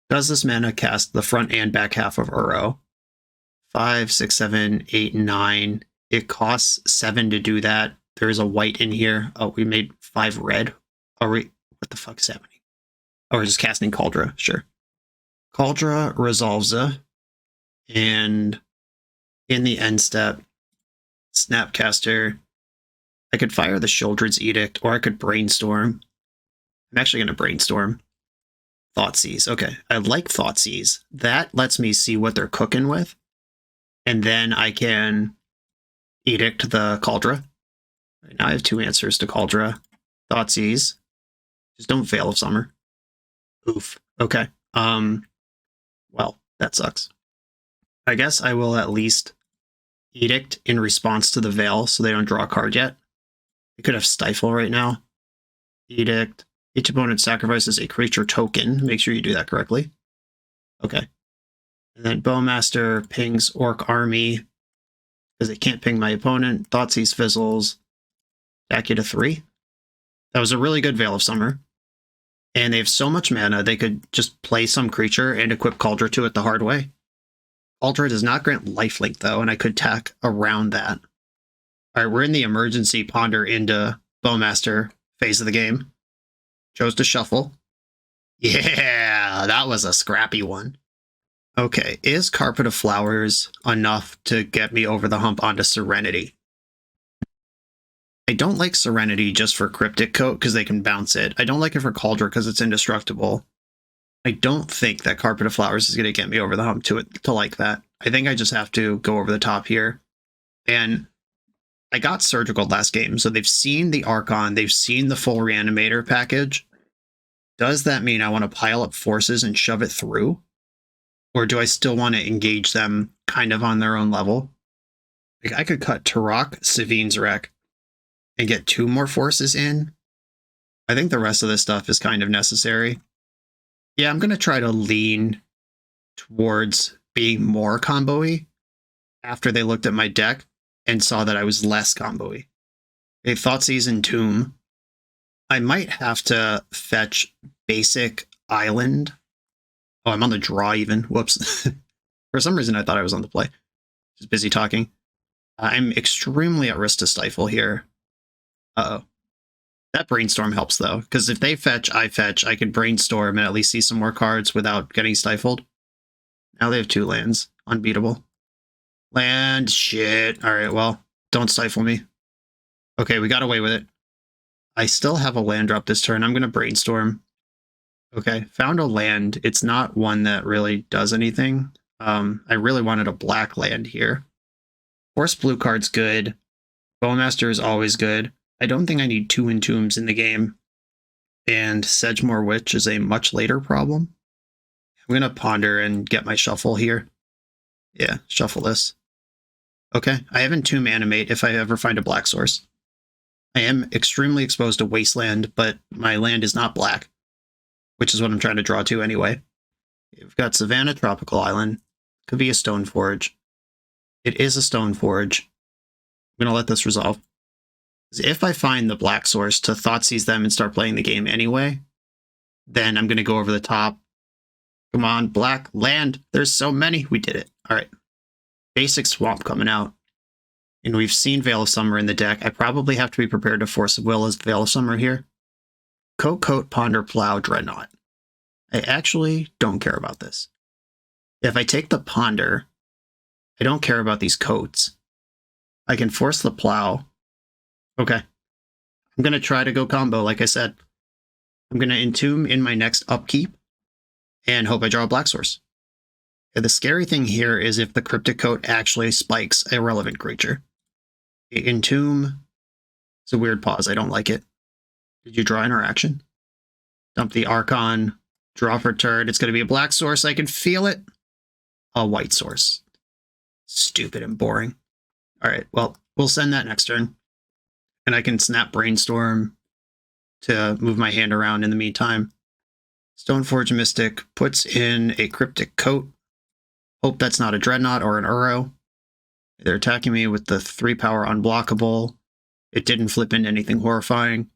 Does this mana cast the front and back half of Uro? 5, 6, 7, 8, 9. It costs 7 to do that. There is a white in here. Oh, we made 5 red. Are we? What the fuck is happening? Oh, we're just casting Kaldra. Sure. Kaldra resolves it. And in the end step, Snapcaster. I could fire the Sheoldred's Edict, or I could brainstorm. I'm actually going to brainstorm. Thoughtseize. Okay, I like Thoughtseize. That lets me see what they're cooking with. And then I can Edict the Kaldra. Right now I have 2 answers to Kaldra. Thoughtseize. Just don't Veil of Summer. Oof. Okay. Well, that sucks. I guess I will at least Edict in response to the Veil so they don't draw a card yet. They could have Stifle right now. Edict. Each opponent sacrifices a creature token. Make sure you do that correctly. Okay. And then Bowmaster pings Orc Army because it can't ping my opponent. Thoughtseize fizzles. Back you to 3. That was a really good Veil of Summer. And they have so much mana, they could just play some creature and equip Kaldra to it the hard way. Kaldra does not grant lifelink, though, and I could tack around that. All right, we're in the emergency ponder into Bowmaster phase of the game. Chose to shuffle. Yeah, that was a scrappy one. Okay, is Carpet of Flowers enough to get me over the hump onto Serenity? I don't like Serenity just for Cryptic Coat because they can bounce it. I don't like it for Kaldra because it's indestructible. I don't think that Carpet of Flowers is going to get me over the hump to like that. I think I just have to go over the top here. And I got Surgical last game, so they've seen the Archon, they've seen the full Reanimator package. Does that mean I want to pile up forces and shove it through? Or do I still want to engage them kind of on their own level? Like I could cut Turok, Savine's Wreck, and get 2 more forces in. I think the rest of this stuff is kind of necessary. Yeah, I'm going to try to lean towards being more combo-y after they looked at my deck and saw that I was less combo-y. A Thoughtseize Entomb. I might have to fetch basic Island. Oh, I'm on the draw even. Whoops. For some reason, I thought I was on the play. Just busy talking. I'm extremely at risk to Stifle here. Uh-oh. That Brainstorm helps, though, because if they fetch, I can Brainstorm and at least see some more cards without getting stifled. Now they have 2 lands. Unbeatable. Land. Shit. All right, well, don't stifle me. Okay, we got away with it. I still have a land drop this turn. I'm going to Brainstorm. Okay, found a land. It's not one that really does anything. I really wanted a black land here. Force blue card's good. Bowmaster is always good. I don't think I need 2 Entombs in the game. And Sedgemoor Witch is a much later problem. I'm going to ponder and get my shuffle here. Yeah, shuffle this. Okay, I have Entomb Animate if I ever find a black source. I am extremely exposed to Wasteland, but my land is not black, which is what I'm trying to draw to anyway. We've got Savannah Tropical Island. Could be a Stoneforge. It is a Stoneforge. I'm going to let this resolve. If I find the black source to Thoughtseize them and start playing the game anyway, then I'm going to go over the top. Come on, black land. There's so many. We did it. All right. Basic Swamp coming out. And we've seen Veil of Summer in the deck. I probably have to be prepared to Force of Will as Veil of Summer here. Coat, Ponder, Plow, Dreadnought. I actually don't care about this. If I take the Ponder, I don't care about these coats. I can force the Plow. Okay. I'm going to try to go combo, like I said. I'm going to Entomb in my next upkeep and hope I draw a black source. The scary thing here is if the Cryptic Coat actually spikes a relevant creature. Entomb. It's a weird pause. I don't like it. Did you draw interaction? Dump the Archon. Draw for turn. It's going to be a black source. I can feel it. A white source. Stupid and boring. All right. Well, we'll send that next turn. And I can snap Brainstorm to move my hand around in the meantime. Stoneforge Mystic puts in a Cryptic Coat. Hope that's not a Dreadnought or an Uro. They're attacking me with the 3-power unblockable. It didn't flip into anything horrifying.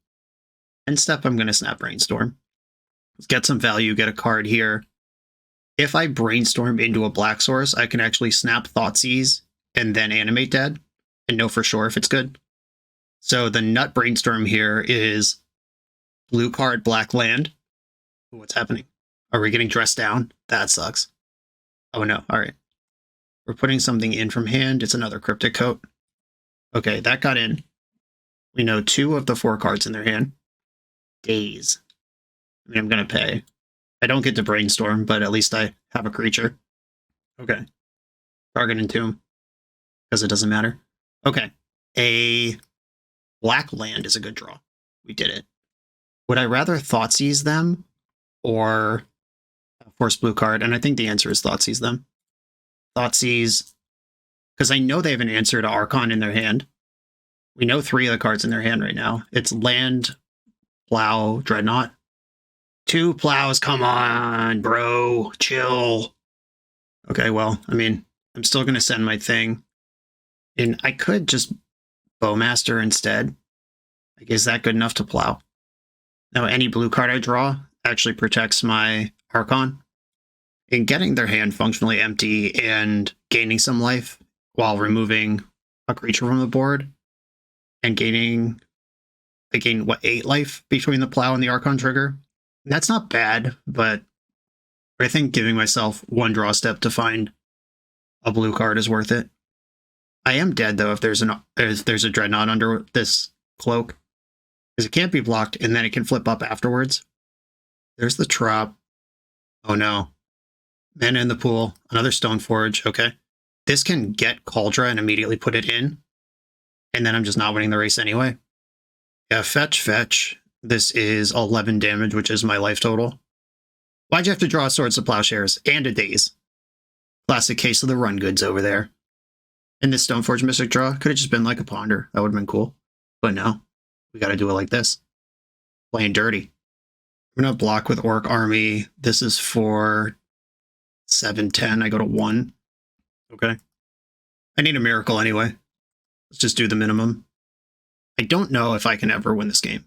End step, I'm going to snap Brainstorm. get some value, get a card here. If I brainstorm into a black source, I can actually snap Thoughtseize and then animate dead and know for sure if it's good. So the nut brainstorm here is blue card, black land. What's happening? Are we getting dressed down? That sucks. Oh no, all right. We're putting something in from hand. It's another Cryptic Coat. Okay, that got in. We know 2 of the 4 cards in their hand. Daze. I mean, I'm going to pay. I don't get to brainstorm, but at least I have a creature. Okay. Target Entomb. Because it doesn't matter. Okay. A black land is a good draw. We did it. Would I rather Thoughtseize them or force blue card? And I think the answer is Thoughtseize them. Thoughtseize, because I know they have an answer to Archon in their hand. We know 3 of the cards in their hand right now. It's land, plow, dreadnought. 2 plows, come on, bro, chill. Okay, well, I mean, I'm still going to send my thing. And I could just Bowmaster instead. Like, is that good enough to plow? Now, any blue card I draw actually protects my Archon. In getting their hand functionally empty and gaining some life while removing a creature from the board and gaining, I gain, what, 8 life between the plow and the Archon trigger? That's not bad, but I think giving myself 1 draw step to find a blue card is worth it. I am dead, though, if there's a Dreadnought under this cloak, because it can't be blocked, and then it can flip up afterwards. There's the trap. Oh, no. Mana in the pool. Another Stoneforge. Okay. This can get Cauldron and immediately put it in, and then I'm just not winning the race anyway. Yeah, fetch. This is 11 damage, which is my life total. Why'd you have to draw Swords to Plowshares and a Daze? Classic case of the run goods over there. And this Stoneforge Mystic draw could have just been like a Ponder. That would have been cool. But no, we got to do it like this. Playing dirty. I'm going to block with Orc Army. This is for 7-10. I go to 1. Okay. I need a miracle anyway. Let's just do the minimum. I don't know if I can ever win this game.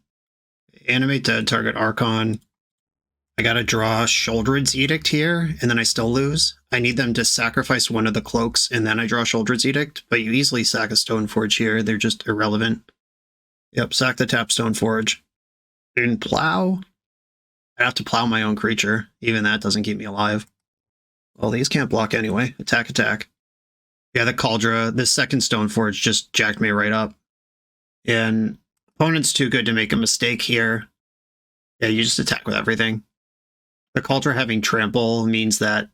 Animate dead, target Archon. I gotta draw Shouldered's Edict here, and then I still lose. I need them to sacrifice one of the cloaks, and then I draw Shouldered's Edict, but you easily sack a Stoneforge here. They're just irrelevant. Yep, sack the tap Stoneforge. In plow, I have to plow my own creature. Even that doesn't keep me alive. Well, these can't block anyway. Attack. Yeah, the Cauldron, this second Stoneforge just jacked me right up. And opponent's too good to make a mistake here. Yeah, you just attack with everything. The Cauldron having trample means that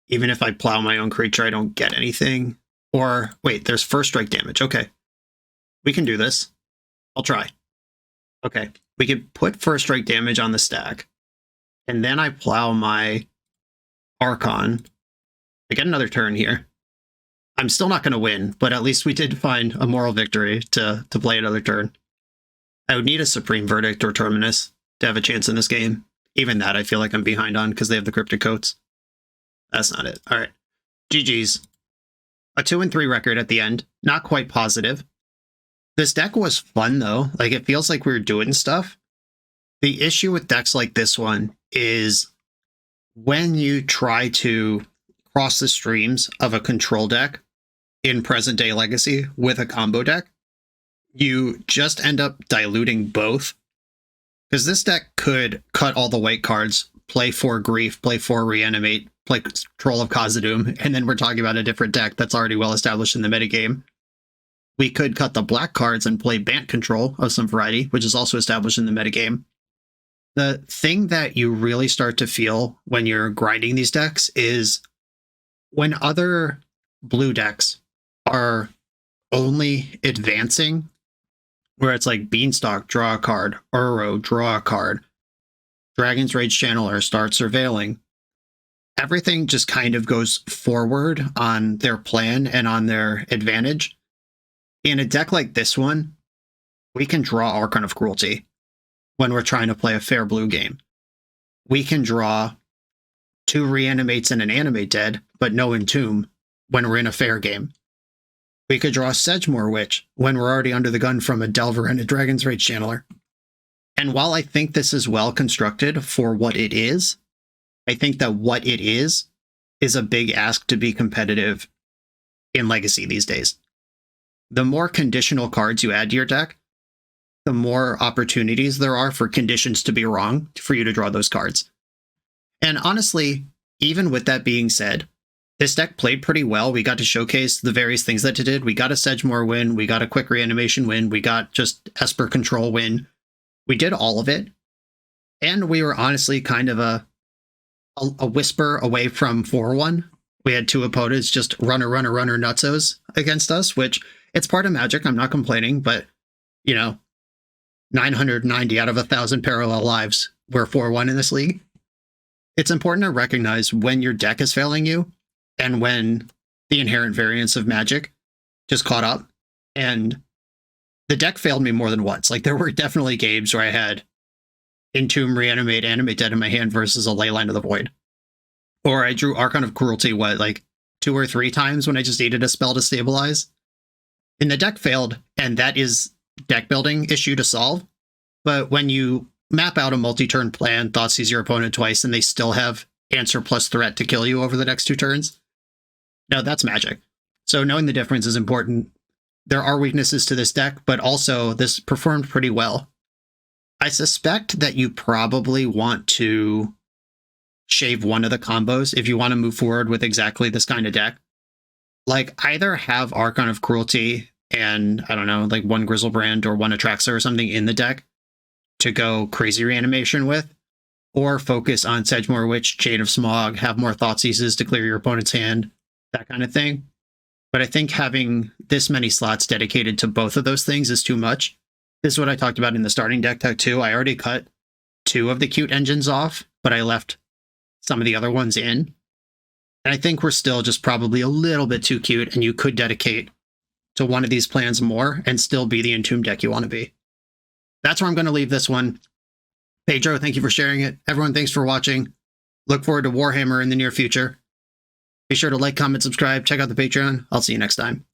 even if I plow my own creature, I don't get anything. Or, wait, there's first strike damage. Okay. We can do this. I'll try. Okay. We could put first strike damage on the stack. And then I plow my Archon. I get another turn here. I'm still not going to win, but at least we did find a moral victory to play another turn. I would need a Supreme Verdict or Terminus to have a chance in this game. Even that I feel like I'm behind on because they have the Cryptic Coats. That's not it. All right. GG's. A 2-3 record at the end. Not quite positive. This deck was fun, though. Like, it feels like we were doing stuff. The issue with decks like this one is when you try to cross the streams of a control deck in present-day Legacy with a combo deck, you just end up diluting both. Because this deck could cut all the white cards, play 4 Grief, play 4 Reanimate, play Troll of Khazad-dûm, and then we're talking about a different deck that's already well established in the metagame. We could cut the black cards and play Bant Control of some variety, which is also established in the metagame. The thing that you really start to feel when you're grinding these decks is when other blue decks are only advancing, where it's like Beanstalk, draw a card, Uro, draw a card, Dragon's Rage Channeler, start surveilling. Everything just kind of goes forward on their plan and on their advantage. In a deck like this one, we can draw Archon of Cruelty when we're trying to play a fair blue game. We can draw 2 Reanimates and an Animate Dead, but no Entomb when we're in a fair game. We could draw Sedgemoor Witch when we're already under the gun from a Delver and a Dragon's Rage Channeler. And while I think this is well constructed for what it is, I think that what it is a big ask to be competitive in Legacy these days. The more conditional cards you add to your deck, the more opportunities there are for conditions to be wrong for you to draw those cards. And honestly, even with that being said, this deck played pretty well. We got to showcase the various things that it did. We got a Sedgemoor win. We got a quick reanimation win. We got just Esper control win. We did all of it. And we were honestly kind of a whisper away from 4-1. We had two opponents just runner nutsos against us, which it's part of Magic. I'm not complaining, but, 990 out of 1,000 parallel lives were 4-1 in this league. It's important to recognize when your deck is failing you and when the inherent variance of Magic just caught up. And the deck failed me more than once. Like, there were definitely games where I had Entomb, Reanimate, Animate Dead in my hand versus a Leyline of the Void. Or I drew Archon of Cruelty, 2 or 3 times when I just needed a spell to stabilize. And the deck failed, and that is deck building issue to solve. But when you map out a multi-turn plan, Thoughtseize your opponent twice, and they still have answer plus threat to kill you over the next 2 turns, no, that's Magic. So knowing the difference is important. There are weaknesses to this deck, but also this performed pretty well. I suspect that you probably want to shave one of the combos if you want to move forward with exactly this kind of deck. Like, either have Archon of Cruelty and, I don't know, like 1 Grizzlebrand or 1 Atraxa or something in the deck to go crazy reanimation with, or focus on Sedgemoor Witch, Chain of Smog, have more Thoughtseizes to clear your opponent's hand, that kind of thing. But I think having this many slots dedicated to both of those things is too much. This is what I talked about in the starting deck too. I already cut 2 of the cute engines off, but I left some of the other ones in. And I think we're still just probably a little bit too cute, and you could dedicate to one of these plans more and still be the Entomb deck you want to be. That's where I'm going to leave this one. Pedro, thank you for sharing it. Everyone, thanks for watching. Look forward to Warhammer in the near future. Be sure to like, comment, subscribe, check out the Patreon. I'll see you next time.